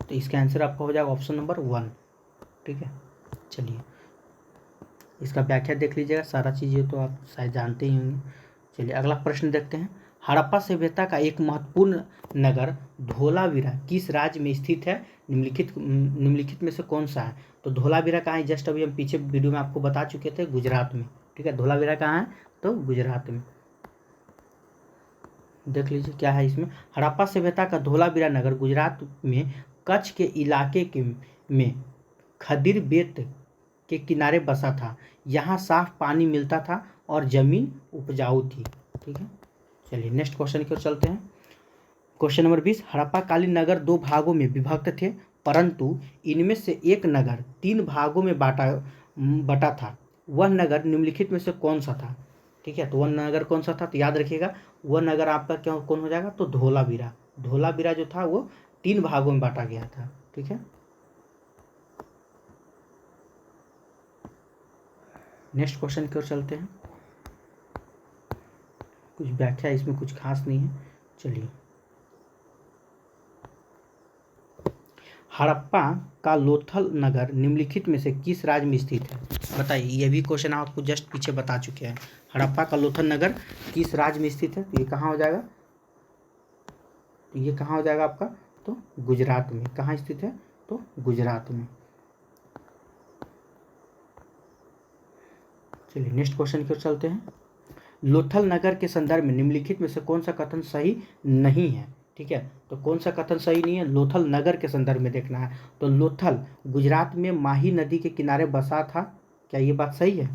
तो इसका आंसर आपका हो जाएगा ऑप्शन नंबर 1। ठीक है, चलिए इसका व्याख्या देख लीजिएगा, सारा चीज़ें तो आप शायद जानते ही होंगे। चलिए अगला प्रश्न देखते हैं, हड़प्पा सभ्यता का एक महत्वपूर्ण नगर धोलावीरा किस राज्य में स्थित है, निम्नलिखित में से कौन सा है। तो धोलावीरा कहाँ है, जस्ट अभी हम पीछे वीडियो में आपको बता चुके थे, गुजरात में। ठीक है, धोलावीरा कहाँ है, तो गुजरात में। देख लीजिए क्या है इसमें, हड़प्पा सभ्यता का धोलावीरा नगर गुजरात में कच्छ के इलाके में खदीर बेट के किनारे बसा था। यहाँ साफ पानी मिलता था और जमीन उपजाऊ थी। ठीक है, चलिए नेक्स्ट क्वेश्चन की ओर चलते हैं। क्वेश्चन नंबर 20, हड़प्पा कालीन नगर 2 भागों में विभक्त थे, परंतु इनमें से एक नगर 3 भागों में बटा था। वह नगर निम्नलिखित में से कौन सा था। ठीक है, तो वह नगर कौन सा था, तो याद रखिएगा वह नगर आपका क्या कौन हो जाएगा, तो धोलावीरा। धोलावीरा जो था वो 3 भागों में बांटा गया था। ठीक है, नेक्स्ट क्वेश्चन की ओर चलते हैं, कुछ व्याख्या इसमें कुछ खास नहीं है। चलिए, हड़प्पा का लोथल नगर निम्नलिखित में से किस राज्य में स्थित है, बताइए। ये भी क्वेश्चन आपको जस्ट पीछे बता चुके हैं, हड़प्पा का लोथल नगर किस राज्य में स्थित है, तो ये कहाँ हो जाएगा, तो ये कहाँ हो जाएगा आपका, तो गुजरात में। कहाँ स्थित है, तो गुजरात में। चलिए नेक्स्ट क्वेश्चन की ओर चलते हैं, लोथल नगर के संदर्भ में निम्नलिखित में से कौन सा कथन सही नहीं है। ठीक है, तो कौन सा कथन सही नहीं है, लोथल नगर के संदर्भ में देखना है। तो लोथल गुजरात में माही नदी के किनारे बसा था, क्या ये बात सही है।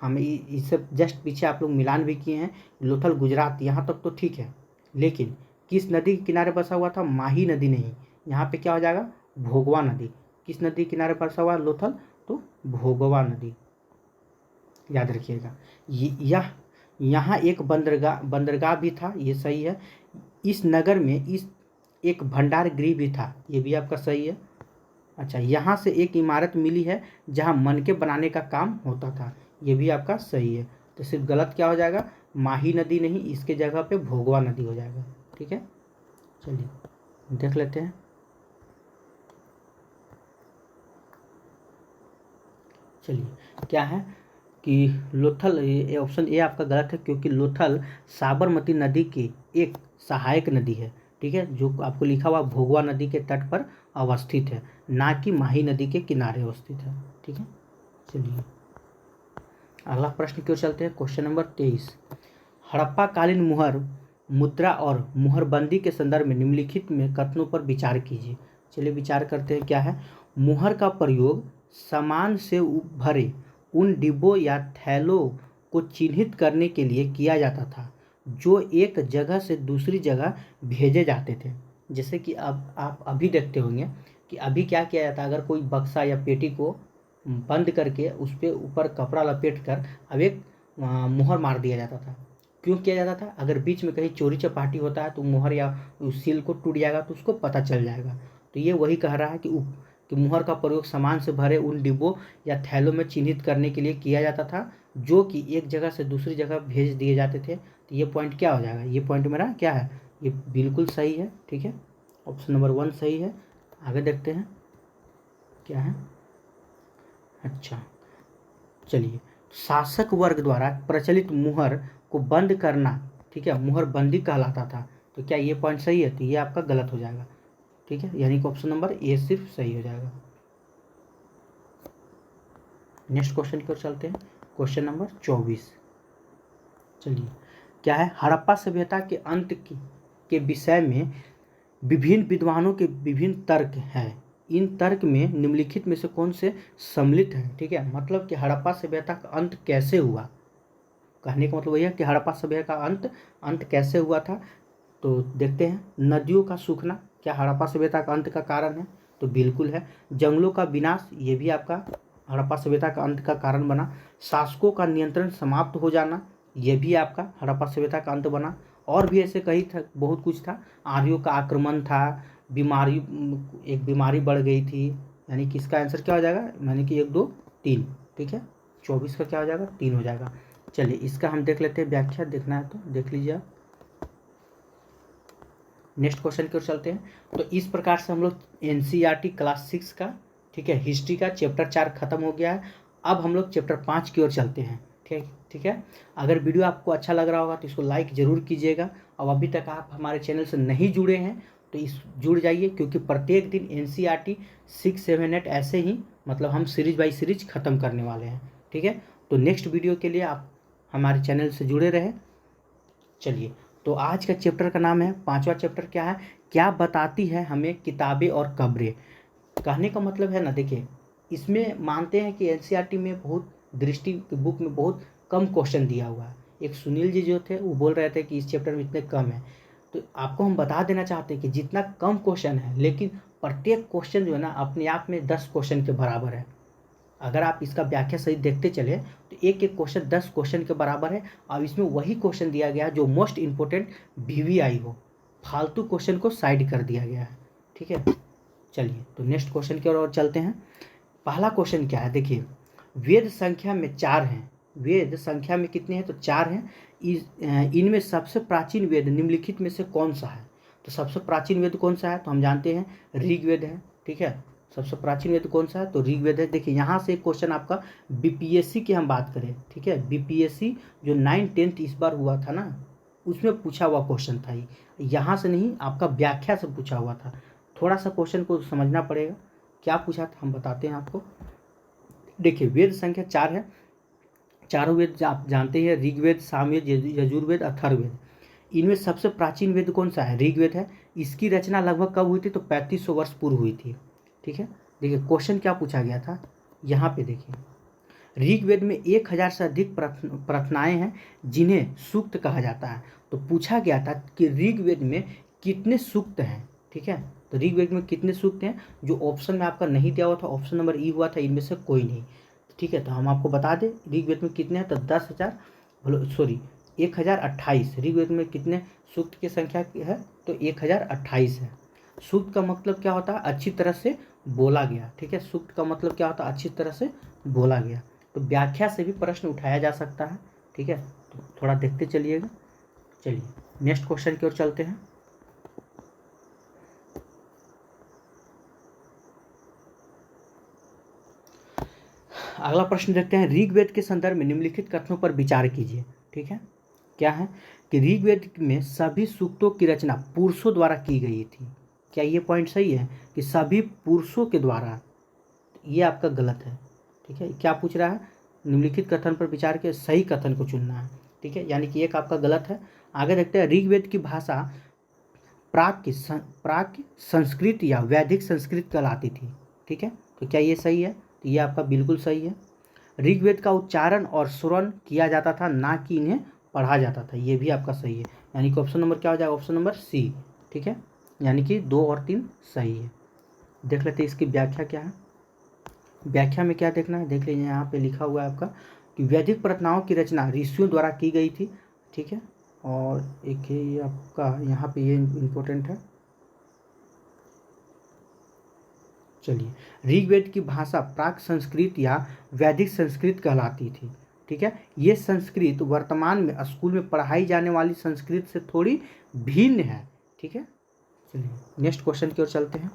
हम इससे जस्ट पीछे आप लोग मिलान भी किए हैं, लोथल गुजरात यहाँ तक तो ठीक है, लेकिन किस नदी के किनारे बसा हुआ था, माही नदी नहीं, यहाँ पे क्या हो जाएगा, भोगवा नदी। किस नदी के किनारे बसा हुआ है लोथल, तो भोगवा नदी, याद रखिएगा। यह यहाँ एक बंदरगाह भी था, ये सही है। इस नगर में एक भंडार गृह भी था, ये भी आपका सही है। अच्छा, यहाँ से एक इमारत मिली है जहाँ मनके बनाने का काम होता था, ये भी आपका सही है। तो सिर्फ गलत क्या हो जाएगा, माही नदी नहीं, इसके जगह पे भोगवा नदी हो जाएगा। ठीक है, चलिए देख लेते हैं। चलिए क्या है कि लोथल, ये ऑप्शन ए आपका गलत है, क्योंकि लोथल साबरमती नदी की एक सहायक नदी है। ठीक है, जो आपको लिखा हुआ भोगवा नदी के तट पर अवस्थित है, ना कि माही नदी के किनारे अवस्थित है। ठीक है, चलिए अगला प्रश्न की ओर चलते हैं। क्वेश्चन नंबर 23, हड़प्पा कालीन मुहर मुद्रा और मुहरबंदी के संदर्भ में निम्नलिखित में कथनों पर विचार कीजिए। चलिए विचार करते हैं, क्या है, मुहर का प्रयोग सामान से भरे उन डिब्बों या थैलों को चिन्हित करने के लिए किया जाता था जो एक जगह से दूसरी जगह भेजे जाते थे। जैसे कि अब आप अभी देखते होंगे कि अभी क्या किया जाता है, अगर कोई बक्सा या पेटी को बंद करके उस पर ऊपर कपड़ा लपेट कर अब एक मुहर मार दिया जाता था। क्यों किया जाता था, अगर बीच में कहीं चोरी चपाटी होता है तो मुहर या उस सील को टूट जाएगा तो उसको पता चल जाएगा। तो ये वही कह रहा है कि मुहर का प्रयोग सामान से भरे उन डिब्बों या थैलों में चिन्हित करने के लिए किया जाता था जो कि एक जगह से दूसरी जगह भेज दिए जाते थे। तो ये पॉइंट क्या हो जाएगा, ये पॉइंट मेरा क्या है, ये बिल्कुल सही है। ठीक है, ऑप्शन नंबर 1 सही है। आगे देखते हैं क्या है। अच्छा, चलिए, शासक वर्ग द्वारा प्रचलित मुहर को बंद करना, ठीक है, मुहर बंदी कहलाता था। तो क्या ये पॉइंट सही है, तो ये आपका गलत हो जाएगा। ठीक है, यानी कि ऑप्शन नंबर ए सिर्फ सही हो जाएगा। नेक्स्ट क्वेश्चन की ओर चलते हैं, क्वेश्चन नंबर 24। चलिए, क्या है, हड़प्पा सभ्यता के अंत के विषय में विभिन्न विद्वानों के विभिन्न तर्क हैं। इन तर्क में निम्नलिखित में से कौन से सम्मिलित हैं। ठीक है, मतलब कि हड़प्पा सभ्यता का अंत कैसे हुआ, कहने का मतलब वही है कि हड़प्पा सभ्यता का अंत कैसे हुआ था। तो देखते हैं, नदियों का सूखना क्या हड़प्पा सभ्यता का अंत का कारण है, तो बिल्कुल है। जंगलों का विनाश, ये भी आपका हड़प्पा सभ्यता का अंत का कारण बना। शासकों का नियंत्रण समाप्त हो जाना, ये भी आपका हड़प्पा सभ्यता का अंत बना। और भी ऐसे कई था, बहुत कुछ था। आर्यों का आक्रमण था, बीमारी, एक बीमारी बढ़ गई थी, यानी कि इसका आंसर क्या हो जाएगा, यानी कि 1 2 3। ठीक है, 24 का क्या हो जाएगा, 3 हो जाएगा। चलिए, इसका हम देख लेते हैं व्याख्या, देखना है तो देख लीजिए आप। नेक्स्ट क्वेश्चन की ओर चलते हैं। तो इस प्रकार से हम लोग एनसीईआरटी क्लास 6 का, ठीक है, हिस्ट्री का चैप्टर 4 खत्म हो गया है। अब हम लोग चैप्टर 5 की ओर चलते हैं। ठीक है, अगर वीडियो आपको अच्छा लग रहा होगा तो इसको लाइक ज़रूर कीजिएगा। और अभी तक आप हमारे चैनल से नहीं जुड़े हैं तो जुड़ जाइए, क्योंकि प्रत्येक दिन एनसीईआरटी 6 7 8 ऐसे ही, मतलब हम सीरीज बाई सीरीज ख़त्म करने वाले हैं। ठीक है, तो नेक्स्ट वीडियो के लिए आप हमारे चैनल से जुड़े रहें। चलिए, तो आज का चैप्टर का नाम है, 5वां चैप्टर क्या है, क्या बताती है हमें किताबें और कब्रें। कहने का मतलब है ना, देखिए, इसमें मानते हैं कि एनसीईआरटी में बहुत, दृष्टि की बुक में बहुत कम क्वेश्चन दिया हुआ है। एक सुनील जी जो थे वो बोल रहे थे कि इस चैप्टर में इतने कम है, तो आपको हम बता देना चाहते हैं कि जितना कम क्वेश्चन है, लेकिन प्रत्येक क्वेश्चन जो है ना अपने आप में 10 क्वेश्चन के बराबर है। अगर आप इसका व्याख्या सही देखते चले तो एक एक क्वेश्चन 10 क्वेश्चन के बराबर है। और इसमें वही क्वेश्चन दिया गया है जो मोस्ट इंपॉर्टेंट वीवीआई हो, फालतू क्वेश्चन को साइड कर दिया गया है। ठीक है, चलिए, तो नेक्स्ट क्वेश्चन की ओर चलते हैं। पहला क्वेश्चन क्या है, देखिए, वेद संख्या में 4 हैं। वेद संख्या में कितने हैं, तो 4 हैं। इनमें सबसे प्राचीन वेद निम्नलिखित में से कौन सा है। तो सबसे प्राचीन वेद कौन सा है, तो हम जानते हैं ऋग्वेद है। ठीक है, सबसे प्राचीन वेद कौन सा है, तो ऋग्वेद है। देखिए, यहाँ से एक क्वेश्चन आपका बीपीएससी की हम बात करें, ठीक है, बीपीएससी जो 9 10th इस बार हुआ था ना, उसमें पूछा हुआ क्वेश्चन था ये, यहाँ से नहीं, आपका व्याख्या से पूछा हुआ था। थोड़ा सा क्वेश्चन को समझना पड़ेगा, क्या पूछा था हम बताते हैं आपको। देखिए, वेद संख्या 4 है। चारों वेद आप जानते हैं, ऋग्वेद, सामवेद, यजुर्वेद, अथर्ववेद। इनमें सबसे प्राचीन वेद कौन सा है, ऋग्वेद है। इसकी रचना लगभग कब हुई थी, तो 3500 वर्ष पूर्व हुई थी। ठीक है, देखिए क्वेश्चन क्या पूछा गया था, यहाँ पे देखिए, ऋग्वेद में 1000 से अधिक प्रार्थनाएं हैं जिन्हें सूक्त कहा जाता है। तो पूछा गया था कि ऋग्वेद में कितने सूक्त हैं। ठीक है, तो ऋग्वेद में कितने सूक्त हैं, जो ऑप्शन में आपका नहीं दिया हुआ था, ऑप्शन नंबर ई हुआ था, इनमें से कोई नहीं। ठीक है, तो हम आपको बता दें ऋग्वेद में कितने हैं, तो 1028। ऋग्वेद में कितने सूक्त की संख्या है, तो 1028 है। सूक्त का मतलब क्या होता है, अच्छी तरह से बोला गया। ठीक है, सूक्त का मतलब क्या होता है, अच्छी तरह से बोला गया। तो व्याख्या से भी प्रश्न उठाया जा सकता है। ठीक है, तो थोड़ा देखते चलिएगा। चलिए, नेक्स्ट क्वेश्चन की ओर चलते हैं। अगला प्रश्न देखते हैं, ऋग्वेद के संदर्भ में निम्नलिखित कथनों पर विचार कीजिए। ठीक है, क्या है कि ऋग्वेद में सभी सूक्तों की रचना पुरुषों द्वारा की गई थी। क्या ये पॉइंट सही है कि सभी पुरुषों के द्वारा, ये आपका गलत है। ठीक है, क्या पूछ रहा है, निम्नलिखित कथन पर विचार के सही कथन को चुनना है। ठीक है, यानी कि एक आपका गलत है। आगे देखते हैं, ऋग्वेद की भाषा प्राक संस्कृत या वैदिक संस्कृत कहलाती थी। ठीक है, तो क्या ये सही है, तो ये आपका बिल्कुल सही है। ऋग्वेद का उच्चारण और श्रवण किया जाता था, ना कि इन्हें पढ़ा जाता था, ये भी आपका सही है। यानी कि ऑप्शन नंबर क्या हो जाएगा, ऑप्शन नंबर सी। ठीक है, यानी कि 2 और 3 सही है। देख लेते हैं इसकी व्याख्या क्या है। व्याख्या में क्या देखना है, देख लीजिए, यहाँ पे लिखा हुआ है आपका कि वैदिक प्रार्थनाओं की रचना ऋषियों द्वारा की गई थी। ठीक है, और एक ये आपका यहाँ पे ये इम्पोर्टेंट है। चलिए, ऋग्वेद की भाषा प्राक संस्कृत या वैदिक संस्कृत कहलाती थी। ठीक है, ये संस्कृत वर्तमान में स्कूल में पढ़ाई जाने वाली संस्कृत से थोड़ी भिन्न है। ठीक है, चलिए नेक्स्ट क्वेश्चन की ओर चलते हैं।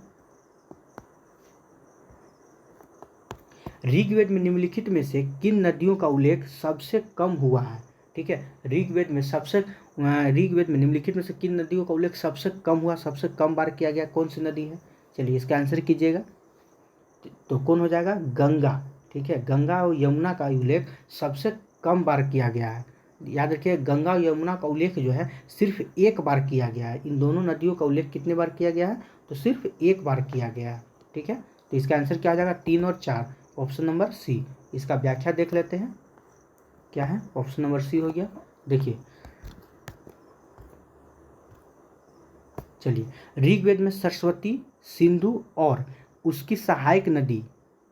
ऋग्वेद में निम्नलिखित में से किन नदियों का उल्लेख सबसे कम हुआ है। ठीक है, ऋग्वेद में सबसे ऋग्वेद में निम्नलिखित में से किन नदियों का उल्लेख सबसे कम हुआ, सबसे कम बार किया गया, कौन सी नदी है? चलिए इसका आंसर कीजिएगा। तो कौन हो जाएगा? गंगा। ठीक है, गंगा और यमुना का उल्लेख सबसे कम बार किया गया है। याद रखिए, गंगा और यमुना का उल्लेख जो है सिर्फ एक बार किया गया है। इन दोनों नदियों का उल्लेख कितने बार किया गया है? तो सिर्फ एक बार किया गया है। ठीक है, तो इसका आंसर क्या हो जाएगा? 3 और 4, ऑप्शन नंबर सी। इसका व्याख्या देख लेते हैं, क्या है? ऑप्शन नंबर सी हो गया। देखिए, चलिए, ऋग्वेद में सरस्वती, सिंधु और उसकी सहायक नदी,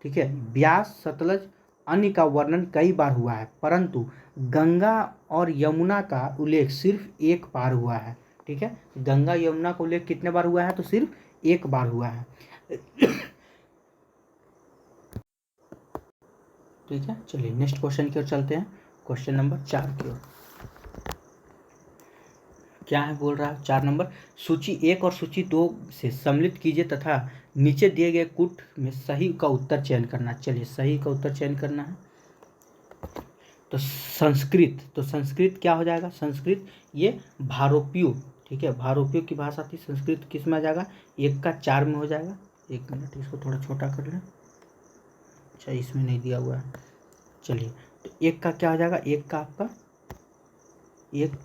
ठीक है, ब्यास, सतलज, अन्य का वर्णन कई बार हुआ है, परंतु गंगा और यमुना का उल्लेख सिर्फ एक बार हुआ है। ठीक है, गंगा यमुना का उल्लेख कितने बार हुआ है? तो सिर्फ एक बार हुआ है। ठीक है, चलिए नेक्स्ट क्वेश्चन की ओर चलते हैं। क्वेश्चन नंबर 4 की ओर क्या है, बोल रहा है 4 नंबर, सूची 1 और सूची 2 से सम्मिलित कीजिए तथा नीचे दिए गए कूट में सही का उत्तर चयन करना। चलिए सही का उत्तर चयन करना है। तो संस्कृत, तो संस्कृत क्या हो जाएगा? संस्कृत ये भारोपियों, ठीक है, भारोपियों की भाषा थी। संस्कृत किस में आ जाएगा? 1 का 4 में हो जाएगा। 1 मिनट, इसको थोड़ा छोटा कर लें। अच्छा, इसमें नहीं दिया हुआ है। चलिए, तो 1 का क्या हो जाएगा? 1 का आपका 1,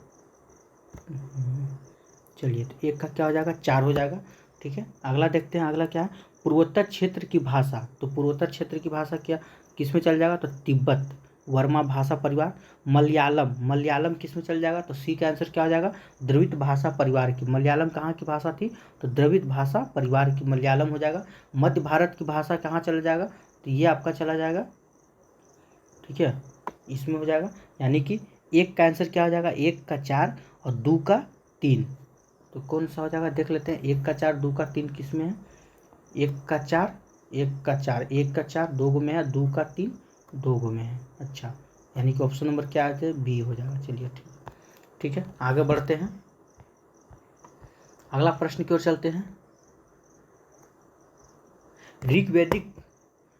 चलिए, तो 1 का क्या हो जाएगा? 4 हो जाएगा। ठीक है, अगला देखते हैं, अगला क्या है? पूर्वोत्तर क्षेत्र की भाषा। तो पूर्वोत्तर क्षेत्र की भाषा क्या किस में चल जाएगा? तो तिब्बत, वर्मा भाषा परिवार। मलयालम, मलयालम किस में चल जाएगा? तो सी का आंसर क्या हो जाएगा? द्रविड़ भाषा परिवार की। मलयालम कहाँ की भाषा थी? तो द्रविड़ भाषा परिवार की मलयालम हो जाएगा। मध्य भारत की भाषा कहाँ चला जाएगा? तो ये आपका चला जाएगा, ठीक है, इसमें हो जाएगा। यानी कि 1 का आंसर क्या हो जाएगा? 1 का 4 और 2 का 3। तो कौन सा हो जाएगा? देख लेते हैं। 1 का 4, 2 का 3 किस में है? 1 का 4, 1 का 4, 1 का 4 2 गो में है, 2 का 3 2 गो में है। अच्छा, यानी कि ऑप्शन नंबर क्या है? बी हो जाएगा। चलिए ठीक है, आगे बढ़ते हैं, अगला प्रश्न की ओर चलते हैं। ऋग्वैदिक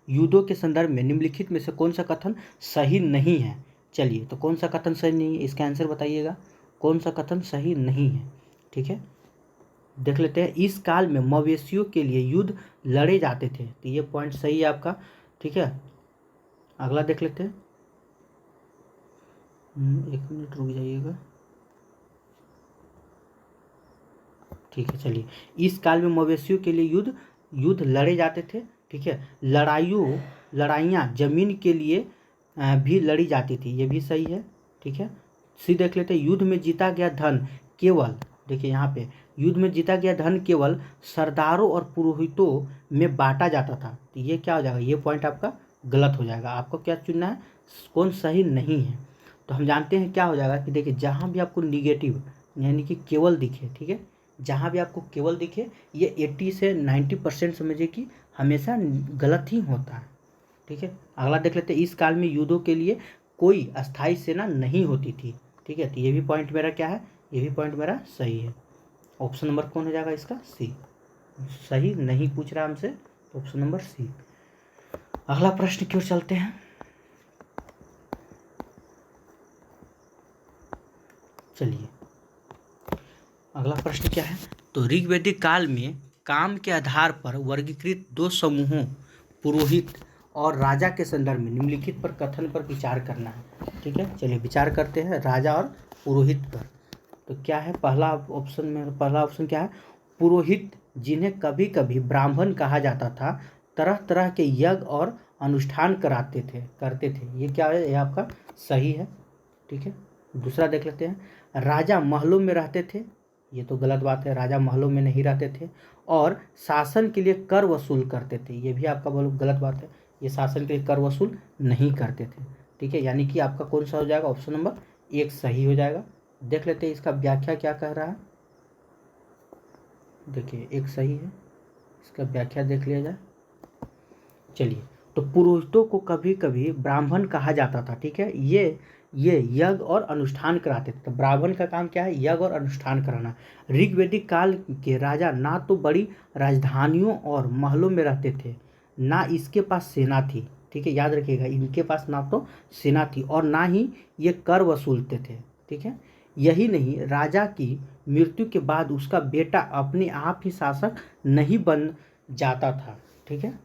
युद्धों के संदर्भ में निम्नलिखित में से कौन सा कथन सही नहीं है? चलिए, तो कौन सा कथन सही नहीं है, इसका आंसर बताइएगा। कौन सा कथन सही नहीं है? ठीक है, देख लेते हैं। इस काल में मवेशियों के लिए युद्ध लड़े जाते थे, तो ये पॉइंट सही है आपका। ठीक है, अगला देख लेते हैं। 1 मिनट रुक जाइएगा। ठीक है, चलिए, इस काल में मवेशियों के लिए युद्ध लड़े जाते थे। ठीक है, लड़ाइयाँ जमीन के लिए भी लड़ी जाती थी, ये भी सही है। ठीक है, सी देख लेते हैं। युद्ध में जीता गया धन केवल, देखिए यहाँ पे, युद्ध में जीता गया धन केवल सरदारों और पुरोहितों में बांटा जाता था, तो ये क्या हो जाएगा? ये पॉइंट आपका गलत हो जाएगा। आपको क्या चुनना है? कौन सही नहीं है? तो हम जानते हैं क्या हो जाएगा कि देखिए, जहाँ भी आपको निगेटिव यानी कि केवल दिखे, ठीक है, जहाँ भी आपको केवल दिखे, ये 80 से 90% समझिए कि हमेशा गलत ही होता है। ठीक है, अगला देख लेते हैं। इस काल में युद्धों के लिए कोई अस्थायी सेना नहीं होती थी। ठीक है, तो ये भी पॉइंट मेरा क्या है? ये भी पॉइंट मेरा सही है। ऑप्शन नंबर कौन हो जाएगा इसका? सी। सही नहीं पूछ रहा हमसे, तो ऑप्शन नंबर सी। अगला प्रश्न की ओर चलते हैं। चलिए, अगला प्रश्न क्या है? तो ऋग्वैदिक काल में काम के आधार पर वर्गीकृत 2 समूहों, पुरोहित और राजा के संदर्भ में निम्नलिखित पर कथन पर विचार करना है। ठीक है, चलिए विचार करते हैं राजा और पुरोहित पर। तो क्या है पहला ऑप्शन में? पहला ऑप्शन क्या है? पुरोहित, जिन्हें कभी कभी ब्राह्मण कहा जाता था, तरह तरह के यज्ञ और अनुष्ठान करते थे। ये क्या है? ये आपका सही है। ठीक है, दूसरा देख लेते हैं। राजा महलों में रहते थे, ये तो गलत बात है, राजा महलों में नहीं रहते थे। और शासन के लिए कर वसूल करते थे, ये भी आपका बहुत गलत बात है, ये शासन के लिए कर वसूल नहीं करते थे। ठीक है, यानी कि आपका कौन सा हो जाएगा? ऑप्शन नंबर 1 सही हो जाएगा। देख लेते हैं इसका व्याख्या क्या कह रहा है। देखिए, 1 सही है, इसका व्याख्या देख लिया जाए। चलिए, तो पुरोहितों को कभी कभी ब्राह्मण कहा जाता था। ठीक है, ये यज्ञ और अनुष्ठान कराते थे। तो ब्राह्मण का काम क्या है? यज्ञ और अनुष्ठान कराना। ऋग्वैदिक काल के राजा ना तो बड़ी राजधानियों और महलों में रहते थे, ना इसके पास सेना थी। ठीक है, याद रखिएगा, इनके पास ना तो सेना थी और ना ही ये कर वसूलते थे। ठीक है, यही नहीं, राजा की मृत्यु के बाद उसका बेटा अपने आप ही शासक नहीं बन जाता था। ठीक है,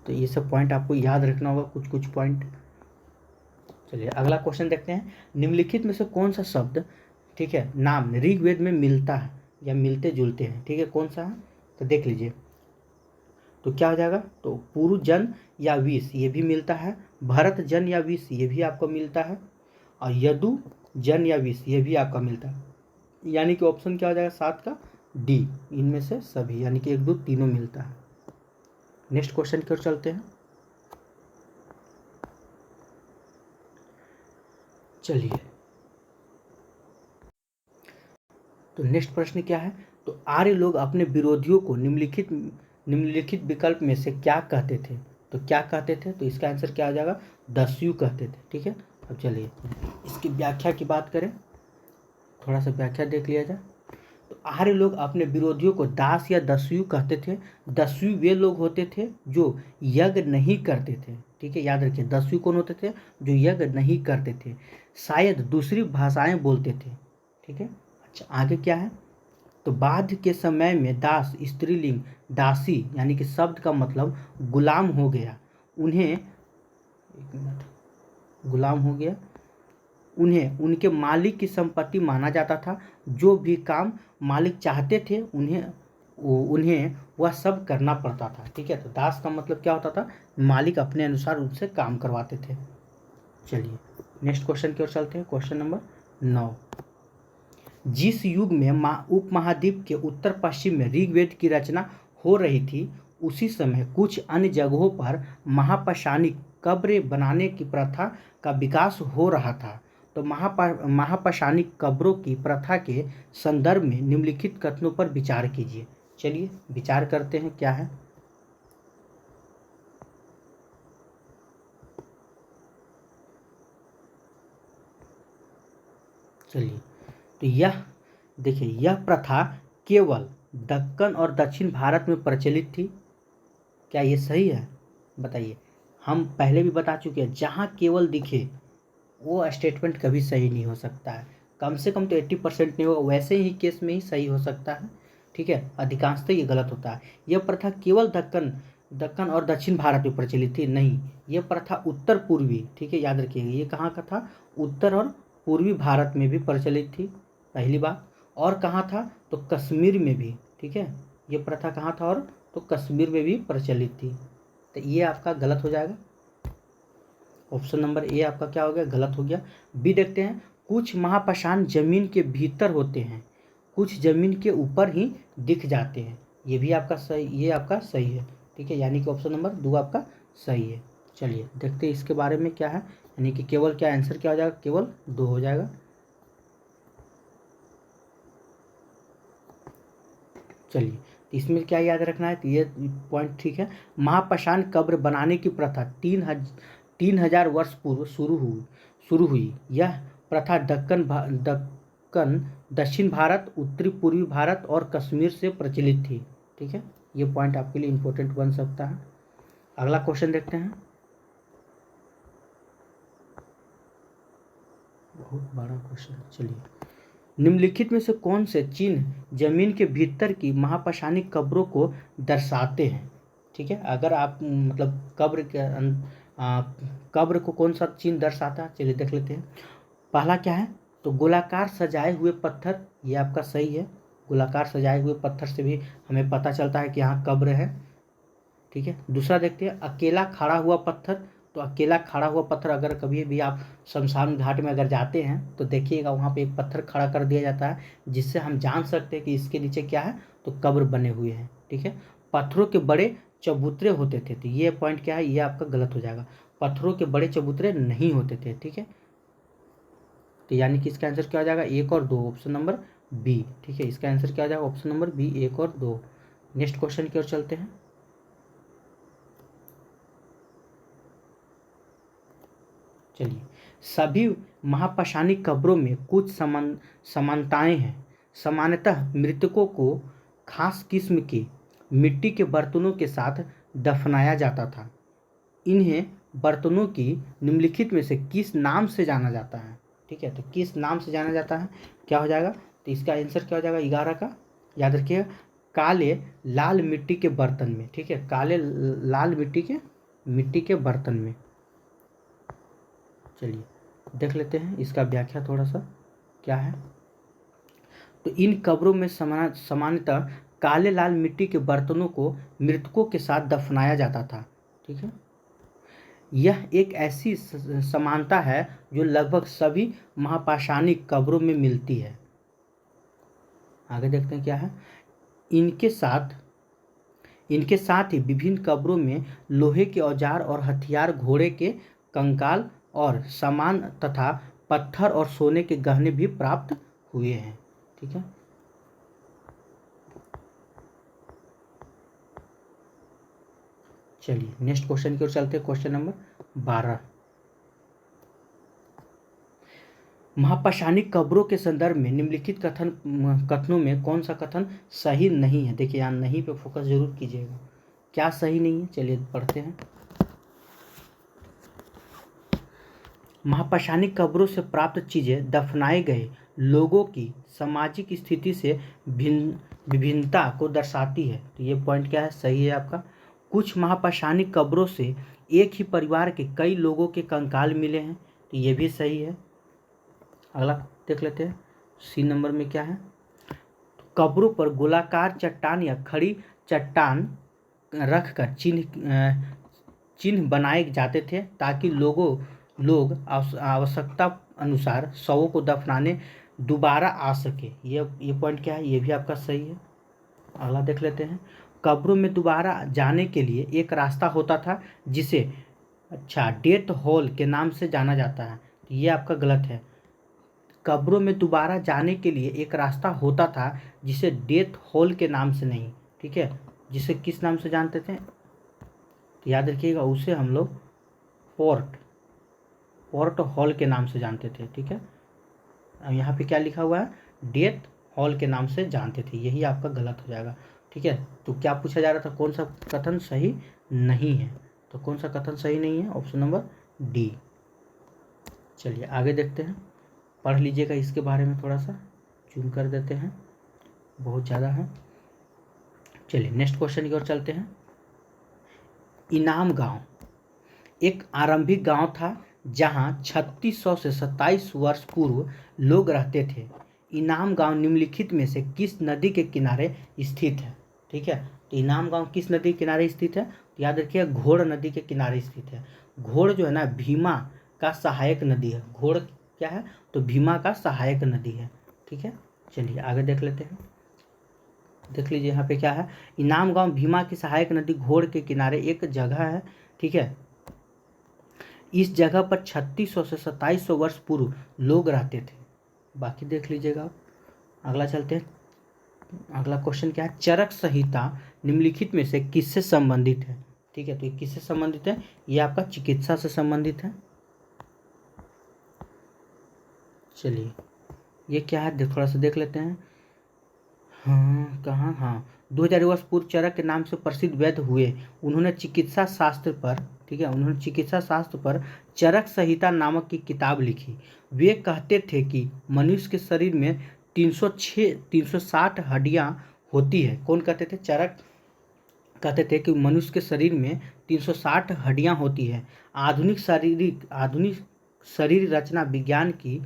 तो ये सब पॉइंट आपको याद रखना होगा, कुछ कुछ पॉइंट। चलिए अगला क्वेश्चन देखते हैं। निम्नलिखित में से कौन सा शब्द, ठीक है, नाम ऋग्वेद में मिलता है या मिलते जुलते हैं? ठीक है, कौन सा है तो देख लीजिए। तो क्या हो जाएगा, तो पुरु जन या विष ये भी मिलता है, भरत जन या विष ये भी आपको मिलता है, और यदु जन या विष ये भी आपका मिलता है। यानी कि ऑप्शन क्या हो जाएगा 7 का डी, इनमें से सभी, यानी कि 1 2 तीनों मिलता है। नेक्स्ट क्वेश्चन की ओर चलते हैं। चलिए, तो नेक्स्ट प्रश्न क्या है, तो आर्य लोग अपने विरोधियों को निम्नलिखित विकल्प में से क्या कहते थे? तो क्या कहते थे, तो इसका आंसर क्या आ जाएगा, दस्यु कहते थे। ठीक है, अब चलिए इसकी व्याख्या की बात करें, थोड़ा सा व्याख्या देख लिया जाए। तो आर्य लोग अपने विरोधियों को दास या दस्यु कहते थे। दस्यु वे लोग होते थे जो यज्ञ नहीं करते थे। ठीक है, याद रखिए, दस्यु कौन होते थे, जो यज्ञ नहीं करते थे, शायद दूसरी भाषाएं बोलते थे। ठीक है, अच्छा आगे क्या है, तो बाद के समय में दास स्त्रीलिंग दासी यानी कि शब्द का मतलब गुलाम हो गया। उन्हें, एक मिनट, गुलाम हो गया, उन्हें उनके मालिक की संपत्ति माना जाता था। जो भी काम मालिक चाहते थे उन्हें वह सब करना पड़ता था। ठीक है, तो दास का मतलब क्या होता था, मालिक अपने अनुसार उनसे काम करवाते थे। चलिए नेक्स्ट क्वेश्चन की ओर चलते हैं, क्वेश्चन नंबर 9। जिस युग में उपमहाद्वीप के उत्तर पश्चिम में ऋग्वेद की रचना हो रही थी, उसी समय कुछ अन्य जगहों पर महापाषाणिक कब्रें बनाने की प्रथा का विकास हो रहा था। तो महापाषाणिक कब्रों की प्रथा के संदर्भ में निम्नलिखित कथनों पर विचार कीजिए। चलिए विचार करते हैं क्या है। चलिए, तो यह देखिए, यह प्रथा केवल दक्कन और दक्षिण भारत में प्रचलित थी। क्या ये सही है, बताइए। हम पहले भी बता चुके हैं, जहाँ केवल दिखे वो स्टेटमेंट कभी सही नहीं हो सकता है। कम से कम तो 80% नहीं होगा, वैसे ही केस में ही सही हो सकता है। ठीक है, अधिकांशतः ये गलत होता है। यह प्रथा केवल दक्कन और दक्षिण भारत में प्रचलित थी, नहीं, यह प्रथा उत्तर पूर्वी, ठीक है, याद रखिएगा, ये कहाँ का था, उत्तर और पूर्वी भारत में भी प्रचलित थी, पहली बात। और कहाँ था, तो कश्मीर में भी। ठीक है, ये प्रथा कहाँ था, और तो कश्मीर में भी प्रचलित थी। तो ये आपका गलत हो जाएगा, ऑप्शन नंबर ए आपका क्या हो गया, गलत हो गया। बी देखते हैं, कुछ महापाषाण जमीन के भीतर होते हैं, कुछ जमीन के ऊपर ही दिख जाते हैं, ये भी आपका सही, ये आपका सही है। ठीक है, यानी कि ऑप्शन नंबर 2 आपका सही है। चलिए देखते हैं इसके बारे में क्या है, यानी कि केवल क्या आंसर क्या हो जाएगा, केवल 2 हो जाएगा। चलिए, तो इसमें क्या याद रखना है, तो ये पॉइंट ठीक है। महापाषाण कब्र बनाने की प्रथा 3000 वर्ष पूर्व शुरू हुई। यह प्रथा दक्कन, दक्षिण भारत, उत्तरी पूर्वी भारत और कश्मीर से प्रचलित थी। ठीक है, ये पॉइंट आपके लिए इम्पोर्टेंट बन सकता है। अगला क्वेश्चन देखते हैं, बहुत बड़ा क्वेश्चन। चलिए, निम्नलिखित में से कौन से चिन्ह जमीन के भीतर की महापाषाणी कब्रों को दर्शाते हैं? ठीक है, अगर आप मतलब कब्र को कौन सा चिन्ह दर्शाता है, चलिए देख लेते हैं। पहला क्या है, तो गोलाकार सजाए हुए पत्थर, ये आपका सही है। गोलाकार सजाए हुए पत्थर से भी हमें पता चलता है कि यहाँ कब्र है। ठीक है, दूसरा देखते हैं, अकेला खड़ा हुआ पत्थर। तो अकेला खड़ा हुआ पत्थर, अगर कभी भी आप शमशान घाट में अगर जाते हैं तो देखिएगा वहाँ पे एक पत्थर खड़ा कर दिया जाता है, जिससे हम जान सकते हैं कि इसके नीचे क्या है, तो कब्र बने हुए हैं। ठीक है, पत्थरों के बड़े चबूतरे होते थे, तो ये पॉइंट क्या है, ये आपका गलत हो जाएगा, पत्थरों के बड़े चबूतरे नहीं होते थे। ठीक है, तो यानी कि इसका आंसर क्या हो जाएगा, 1 और 2, ऑप्शन नंबर बी। ठीक है, इसका आंसर क्या हो जाएगा, ऑप्शन नंबर बी, 1 और 2। नेक्स्ट क्वेश्चन की ओर चलते हैं। चलिए, सभी महापाषाणी कब्रों में कुछ समानताएं हैं। सामान्यतः मृतकों को खास किस्म के मिट्टी के बर्तनों के साथ दफनाया जाता था। इन्हें बर्तनों की निम्नलिखित में से किस नाम से जाना जाता है? ठीक है, तो किस नाम से जाना जाता है, क्या हो जाएगा, तो इसका आंसर क्या हो जाएगा 11 का, याद रखिए, काले लाल मिट्टी के बर्तन में। ठीक है, काले लाल मिट्टी के बर्तन में। चलिए देख लेते हैं इसका व्याख्या थोड़ा सा क्या है। तो इन कब्रों में सामान्यतः काले लाल मिट्टी के बर्तनों को मृतकों के साथ दफनाया जाता था। ठीक है, यह एक ऐसी समानता है जो लगभग सभी महापाषाणिक कब्रों में मिलती है। आगे देखते हैं क्या है। इनके साथ ही विभिन्न कब्रों में लोहे के औजार और हथियार, घोड़े के कंकाल और सामान तथा पत्थर और सोने के गहने भी प्राप्त हुए हैं। ठीक है, चलिए नेक्स्ट क्वेश्चन की ओर चलते हैं। क्वेश्चन नंबर 12, महापाषाणिक कब्रों के संदर्भ में निम्नलिखित कथनों में कौन सा कथन सही नहीं है। देखिए यहाँ नहीं पे फोकस जरूर कीजिएगा, क्या सही नहीं है, चलिए पढ़ते हैं। महापाषाणिक कब्रों से प्राप्त चीजें दफनाए गए लोगों की सामाजिक स्थिति से विभिन्नता को दर्शाती है। तो ये पॉइंट क्या है, सही है आपका। कुछ महापाषाणिक कब्रों से एक ही परिवार के कई लोगों के कंकाल मिले हैं, तो ये भी सही है। अगला देख लेते हैं, सी नंबर में क्या है। कब्रों पर गोलाकार चट्टान या खड़ी चट्टान रखकर चिन्ह बनाए जाते थे ताकि लोग आवश्यकता अनुसार शवों को दफनाने दोबारा आ सके। ये पॉइंट क्या है, ये भी आपका सही है। अगला देख लेते हैं, कब्रों में दोबारा जाने के लिए एक रास्ता होता था जिसे डेथ होल के नाम से जाना जाता है। ये आपका गलत है। कब्रों में दोबारा जाने के लिए एक रास्ता होता था जिसे डेथ होल के नाम से नहीं, ठीक है, जिसे किस नाम से जानते थे, तो याद रखिएगा उसे हम लोग पोर्ट हॉल के नाम से जानते थे। ठीक है, अब यहाँ पे क्या लिखा हुआ है, डेथ हॉल के नाम से जानते थे, यही आपका गलत हो जाएगा। ठीक है, तो क्या पूछा जा रहा था, कौन सा कथन सही नहीं है, तो कौन सा कथन सही नहीं है, ऑप्शन नंबर डी। चलिए आगे देखते हैं, पढ़ लीजिएगा इसके बारे में, थोड़ा सा जूम कर देते हैं, बहुत ज़्यादा है। चलिए नेक्स्ट क्वेश्चन की ओर चलते हैं। इनाम गांव एक आरंभिक गांव था जहां 3600 से 27 वर्ष पूर्व लोग रहते थे। इनाम गांव निम्नलिखित में से किस नदी के किनारे स्थित है। ठीक है, तो इनाम गांव किस नदी के किनारे स्थित है, तो याद रखिए घोड़ नदी के किनारे स्थित है। घोड़ जो है ना भीमा का सहायक नदी है। घोड़ क्या है, तो भीमा का सहायक नदी है। ठीक है, चलिए आगे देख लेते हैं। देख लीजिए यहाँ पे क्या है, इनाम गांव भीमा की सहायक नदी घोड़ के किनारे एक जगह है। ठीक है, इस जगह पर 3600 से 2700 वर्ष पूर्व लोग रहते थे। बाकी देख लीजिएगा। अगला चलते हैं, अगला क्वेश्चन क्या है, चरक संहिता निम्नलिखित में से किससे संबंधित है। ठीक है, तो ये किससे संबंधित है, ये आपका चिकित्सा से संबंधित है। चलिए ये क्या है, थोड़ा सा देख लेते हैं। हाँ कहाँ, हाँ 2000 वर्ष पूर्व चरक के नाम से प्रसिद्ध वैद्य हुए। उन्होंने चिकित्सा शास्त्र पर, ठीक है, उन्होंने चिकित्सा शास्त्र पर चरक संहिता नामक की किताब लिखी। वे कहते थे कि मनुष्य के शरीर में 360 हड्डियाँ होती है। कौन कहते थे, चरक कहते थे कि मनुष्य के शरीर में 360 हड्डियाँ होती है। आधुनिक शरीर रचना विज्ञान की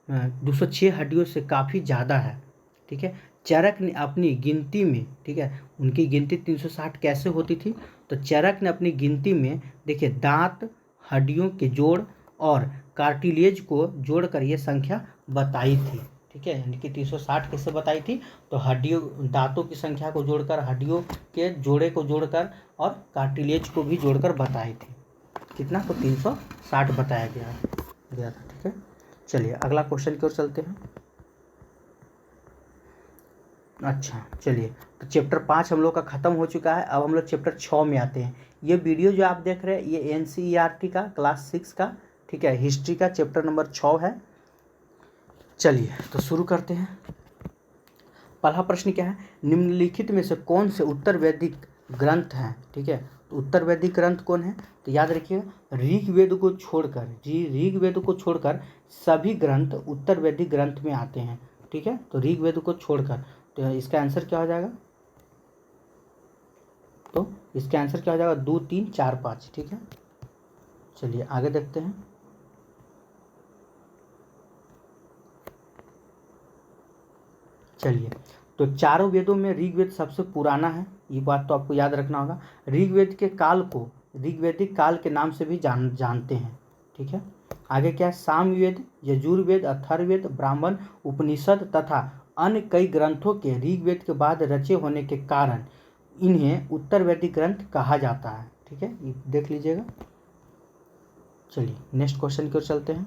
206 हड्डियों से काफ़ी ज़्यादा है। ठीक है, चरक ने अपनी गिनती में, ठीक है, उनकी गिनती 360 कैसे होती थी, तो चरक ने अपनी गिनती में देखिए दांत, हड्डियों के जोड़ और कार्टिलेज को जोड़कर ये संख्या बताई थी। ठीक है, यानी कि 360 कैसे बताई थी, तो हड्डियों, दांतों की संख्या को जोड़कर, हड्डियों के जोड़े को जोड़कर और कार्टिलेज को भी जोड़कर बताई थी। कितना, तो 360 बताया गया था। ठीक है, चलिए अगला क्वेश्चन की ओर चलते हैं। अच्छा चलिए, तो चैप्टर 5 हम लोग का ख़त्म हो चुका है। अब हम लोग चैप्टर 6 में आते हैं। ये वीडियो जो आप देख रहे हैं ये NCERT का क्लास 6 का, ठीक है, हिस्ट्री का चैप्टर नंबर 6 है। चलिए तो शुरू करते हैं। पहला प्रश्न क्या है, निम्नलिखित में से कौन से उत्तर वैदिक ग्रंथ हैं, ठीक है, तो उत्तर वैदिक ग्रंथ कौन है? तो याद रखिएगा ऋग्वेद को छोड़कर, जी ऋग्वेद को छोड़कर सभी ग्रंथ उत्तर वैदिक ग्रंथ में आते हैं। ठीक है, तो ऋग्वेद को छोड़कर, तो इसका आंसर क्या हो जाएगा? तो इसका आंसर क्या हो जाएगा? 2, 3, 4, 5। ठीक है, चलिए आगे देखते हैं। चलिए, तो चारों वेदों में ऋग्वेद सबसे पुराना है, ये बात तो आपको याद रखना होगा। ऋग्वेद के काल को ऋग्वेदिक काल के नाम से भी जानते हैं। ठीक है, आगे क्या है? सामवेद, यजुर्वेद, अथर्ववेद, ब्राह्मण, उपनिषद तथा अन्य कई ग्रंथों के ऋग्वेद के बाद रचे होने के कारण इन्हें उत्तर वैदिक ग्रंथ कहा जाता है। ठीक है, ये देख लीजिएगा। चलिए नेक्स्ट क्वेश्चन की ओर चलते हैं।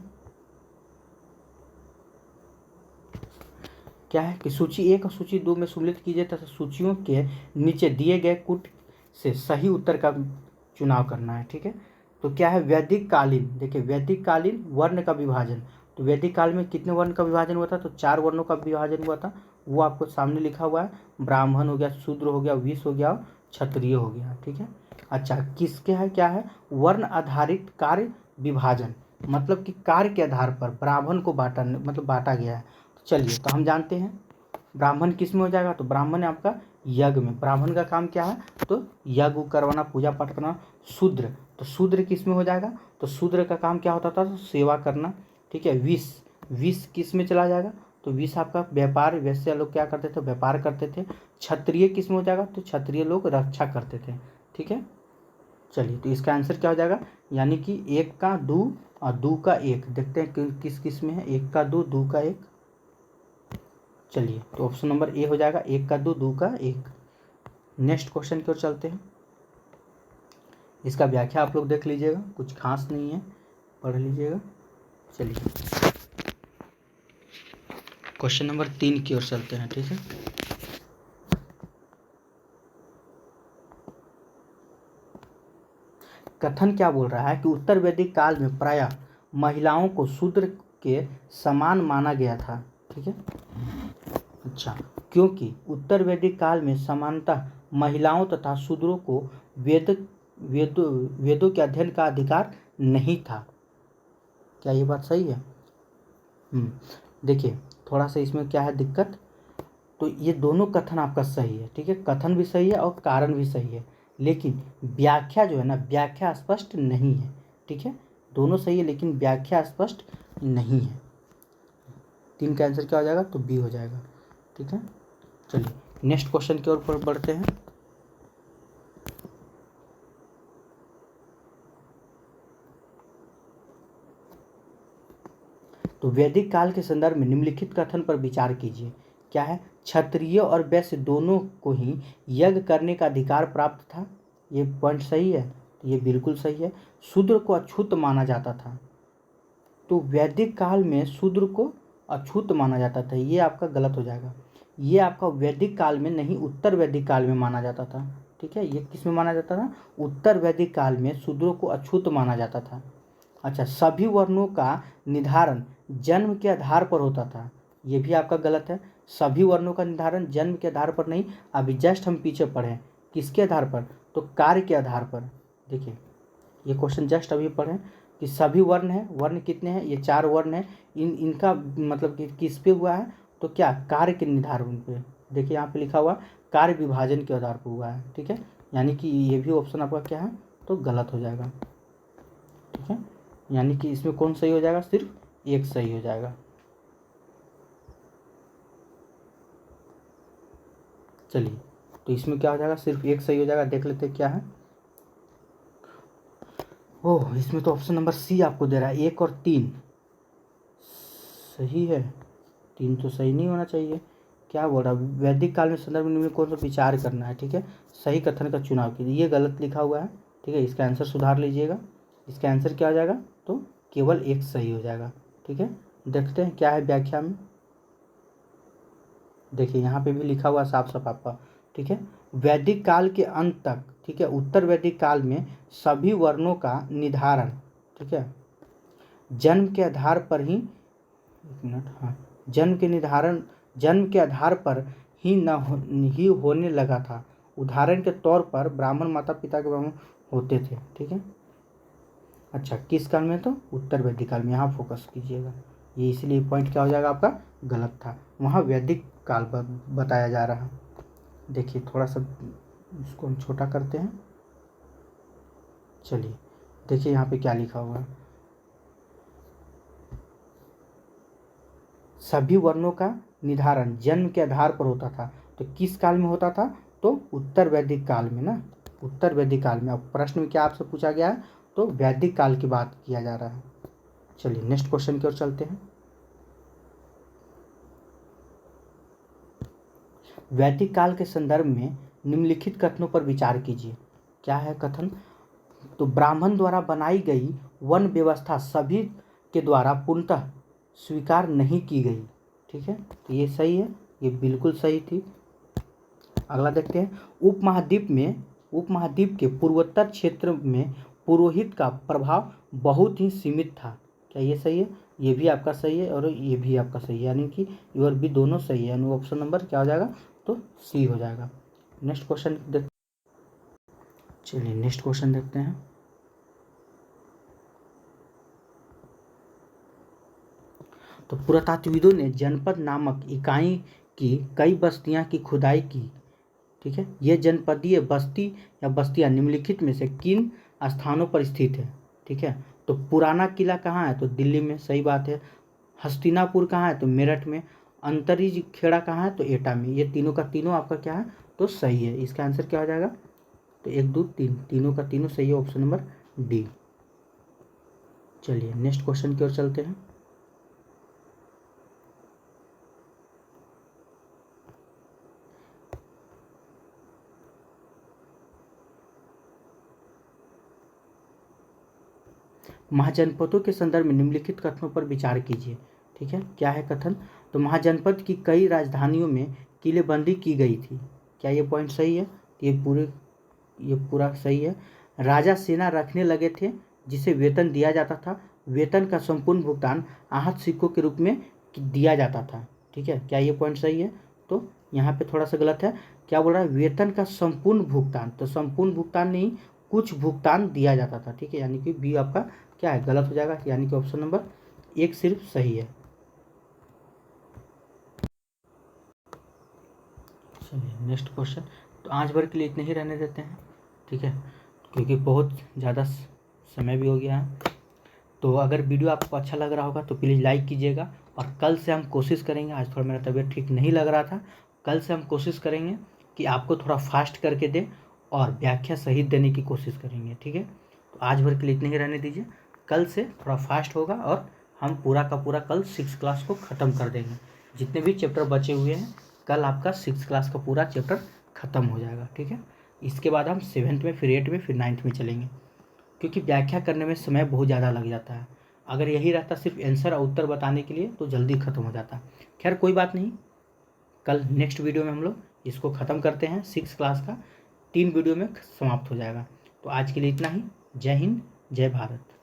क्या है कि सूची 1 और सूची 2 में सम्मिलित कीजिए तथा सूचियों के नीचे दिए गए कूट से सही उत्तर का चुनाव करना है। ठीक है, तो क्या है? वैदिक कालीन, देखिए वैदिक कालीन वर्ण का विभाजन, तो वैदिक काल में कितने वर्ण का विभाजन हुआ था? तो 4 वर्णों का विभाजन हुआ था, वो आपको सामने लिखा हुआ है। ब्राह्मण हो गया, शूद्र हो गया, वैश्य हो गया और क्षत्रिय हो गया। ठीक है, अच्छा किसके है? क्या है? वर्ण आधारित कार्य विभाजन, मतलब कि कार्य के आधार पर ब्राह्मण को बांटा गया है। चलिए, तो हम जानते हैं ब्राह्मण किस में हो जाएगा? तो ब्राह्मण है आपका यज्ञ में। ब्राह्मण का काम क्या है? तो यज्ञ करवाना, पूजा पाठ करना। शूद्र, तो शूद्र किस में हो जाएगा? तो शूद्र का काम क्या होता था? तो सेवा करना। ठीक है, विष किस में चला जाएगा? तो विष आपका व्यापार, वैसे लोग क्या करते थे? व्यापार करते थे। क्षत्रिय किस में हो जाएगा? तो क्षत्रिय लोग रक्षा करते थे। ठीक है, चलिए तो इसका आंसर क्या हो जाएगा? यानी कि 1 का 2 और 2 का 1। देखते हैं किस किस में है। 1 का 2, 2 का 1। चलिए, तो ऑप्शन नंबर ए हो जाएगा 1 का 2, 2 का 1। नेक्स्ट क्वेश्चन की ओर चलते हैं। इसका व्याख्या आप लोग देख लीजिएगा, कुछ खास नहीं है, पढ़ लीजिएगा। चलिए क्वेश्चन नंबर 3 की ओर चलते हैं। ठीक है, कथन क्या बोल रहा है कि उत्तर वैदिक काल में प्रायः महिलाओं को शूद्र के समान माना गया था। ठीक है, अच्छा, क्योंकि उत्तर वैदिक काल में समानतः महिलाओं तथा शूद्रों को वेदों के अध्ययन का अधिकार नहीं था। क्या ये बात सही है? देखिए थोड़ा सा इसमें क्या है दिक्कत, तो ये दोनों कथन आपका सही है। ठीक है, कथन भी सही है और कारण भी सही है, लेकिन व्याख्या जो है ना, व्याख्या स्पष्ट नहीं है। ठीक है, दोनों सही है लेकिन व्याख्या स्पष्ट नहीं है। 3 का आंसर क्या हो जाएगा? तो बी हो जाएगा। ठीक है, चलिए नेक्स्ट क्वेश्चन की ओर बढ़ते हैं। तो वैदिक काल के संदर्भ में निम्नलिखित कथन पर विचार कीजिए। क्या है? क्षत्रिय और वैश्य दोनों को ही यज्ञ करने का अधिकार प्राप्त था। ये पॉइंट सही है, तो ये बिल्कुल सही है। शूद्र को अछूत माना जाता था, तो वैदिक काल में शूद्र को अछूत माना जाता था, ये आपका गलत हो जाएगा। ये आपका वैदिक काल में नहीं, उत्तर वैदिक काल में माना जाता था। ठीक है, ये किस में माना जाता था? उत्तर वैदिक काल में शूद्रों को अछूत माना जाता था। अच्छा, सभी वर्णों का निर्धारण जन्म के आधार पर होता था, ये भी आपका गलत है। सभी वर्णों का निर्धारण जन्म के आधार पर नहीं, अभी जस्ट हम पीछे पढ़े किसके आधार पर? तो कार्य के आधार पर। देखिए ये क्वेश्चन जस्ट अभी पढ़े कि सभी वर्ण है, वर्ण कितने हैं? ये 4 वर्ण है। इनका मतलब कि किस पे हुआ है? तो क्या? कार्य के निर्धारण पे। देखिए यहाँ पे लिखा हुआ कार्य विभाजन के आधार पर हुआ है। ठीक है, यानी कि ये भी ऑप्शन आपका क्या है? तो गलत हो जाएगा। ठीक है, यानी कि इसमें कौन सही हो जाएगा? सिर्फ 1 सही हो जाएगा। चलिए, तो इसमें क्या हो जाएगा? सिर्फ 1 सही हो जाएगा। देख लेते हैं क्या है। ओह, इसमें तो ऑप्शन नंबर सी आपको दे रहा है 1 और 3 सही है। 3 तो सही नहीं होना चाहिए। क्या बोल रहा है? वैदिक काल में संदर्भ में कौन सा विचार करना है? ठीक है, सही कथन का चुनाव कीजिए, ये गलत लिखा हुआ है। ठीक है, इसका आंसर सुधार लीजिएगा। इसका आंसर क्या हो जाएगा? तो केवल 1 सही हो जाएगा। ठीक है, देखते हैं क्या है व्याख्या में। देखिए यहाँ पे भी लिखा हुआ साफ साफ आपका। ठीक है, वैदिक काल के अंत तक, ठीक है, उत्तर वैदिक काल में सभी वर्णों का निर्धारण, ठीक है, जन्म के आधार पर ही, एक मिनट, हाँ, जन्म के आधार पर ही होने लगा था। उदाहरण के तौर पर ब्राह्मण माता पिता के ब्राह्मण होते थे। ठीक है, अच्छा किस काल में? तो उत्तर वैदिक काल में, यहाँ फोकस कीजिएगा। ये इसलिए पॉइंट क्या हो जाएगा आपका? गलत था, वहाँ वैदिक काल बताया जा रहा है। देखिए थोड़ा सा इसको हम छोटा करते हैं। चलिए देखिए यहाँ पे क्या लिखा हुआ है, सभी वर्णों का निर्धारण जन्म के आधार पर होता था। तो किस काल में होता था? तो उत्तर वैदिक काल में ना, उत्तर वैदिक काल में। अब प्रश्न में क्या आपसे पूछा गया है? तो वैदिक काल की बात किया जा रहा है। चलिए नेक्स्ट क्वेश्चन की ओर चलते हैं। वैदिक काल के संदर्भ में निम्नलिखित कथनों पर विचार कीजिए। क्या है कथन? तो ब्राह्मण द्वारा बनाई गई वन व्यवस्था सभी के द्वारा पूर्णतः स्वीकार नहीं की गई। ठीक है, तो ये सही है, ये बिल्कुल सही थी। अगला देखते हैं, उपमहाद्वीप के पूर्वोत्तर क्षेत्र में पुरोहित का प्रभाव बहुत ही सीमित था। क्या ये सही है? ये भी आपका सही है और ये भी आपका सही है, यानी कि योर भी दोनों सही है, यानी ऑप्शन नंबर क्या हो जाएगा? तो सी हो जाएगा। नेक्स्ट क्वेश्चन देख, चलिए नेक्स्ट क्वेश्चन देखते हैं। तो पुरातात्वविदों ने जनपद नामक इकाई की कई बस्तियां की खुदाई की। ठीक है, ये जनपदीय बस्ती या बस्तियां निम्नलिखित में से किन स्थानों पर स्थित है? ठीक है, तो पुराना किला कहाँ है? तो दिल्ली में, सही बात है। हस्तिनापुर कहाँ है? तो मेरठ में। अंतरिज खेड़ा कहाँ है? तो एटा में। ये तीनों का तीनों आपका क्या है? तो सही है। इसका आंसर क्या हो जाएगा? तो 1 2 3 तीनों का तीनों सही है, ऑप्शन नंबर डी। चलिए नेक्स्ट क्वेश्चन की ओर चलते हैं। महाजनपदों के संदर्भ में निम्नलिखित कथनों पर विचार कीजिए। ठीक है, क्या है कथन? तो महाजनपद की कई राजधानियों में किलेबंदी की गई थी। क्या ये पॉइंट सही है? ये पूरा सही है। राजा सेना रखने लगे थे जिसे वेतन दिया जाता था। वेतन का संपूर्ण भुगतान आहत सिक्कों के रूप में दिया जाता था। ठीक है, क्या ये पॉइंट सही है? तो यहाँ पे थोड़ा सा गलत है। क्या बोल रहा है? वेतन का संपूर्ण भुगतान, तो संपूर्ण भुगतान नहीं, कुछ भुगतान दिया जाता था। ठीक है, यानी कि बी आपका क्या है? गलत हो जाएगा, यानी कि ऑप्शन नंबर 1 सिर्फ सही है। चलिए नेक्स्ट क्वेश्चन। तो आज भर के लिए इतने ही रहने देते हैं। ठीक है, क्योंकि बहुत ज़्यादा समय भी हो गया है। तो अगर वीडियो आपको अच्छा लग रहा होगा तो प्लीज़ लाइक कीजिएगा, और कल से हम कोशिश करेंगे, आज थोड़ा मेरा तबीयत ठीक नहीं लग रहा था, कल से हम कोशिश करेंगे कि आपको थोड़ा फास्ट करके दें और व्याख्या सही देने की कोशिश करेंगे। ठीक है, तो आज भर के लिए इतने ही रहने दीजिए, कल से थोड़ा फास्ट होगा और हम पूरा का पूरा कल 6 क्लास को ख़त्म कर देंगे। जितने भी चैप्टर बचे हुए हैं कल आपका 6 क्लास का पूरा चैप्टर ख़त्म हो जाएगा। ठीक है, इसके बाद हम 7th में, फिर 8th में, फिर 9th में चलेंगे, क्योंकि व्याख्या करने में समय बहुत ज़्यादा लग जाता है। अगर यही रहता सिर्फ आंसर और उत्तर बताने के लिए तो जल्दी ख़त्म हो जाता। खैर कोई बात नहीं, कल नेक्स्ट वीडियो में हम लोग इसको ख़त्म करते हैं। 6 क्लास का 3 वीडियो में समाप्त हो जाएगा। तो आज के लिए इतना ही। जय हिंद, जय भारत।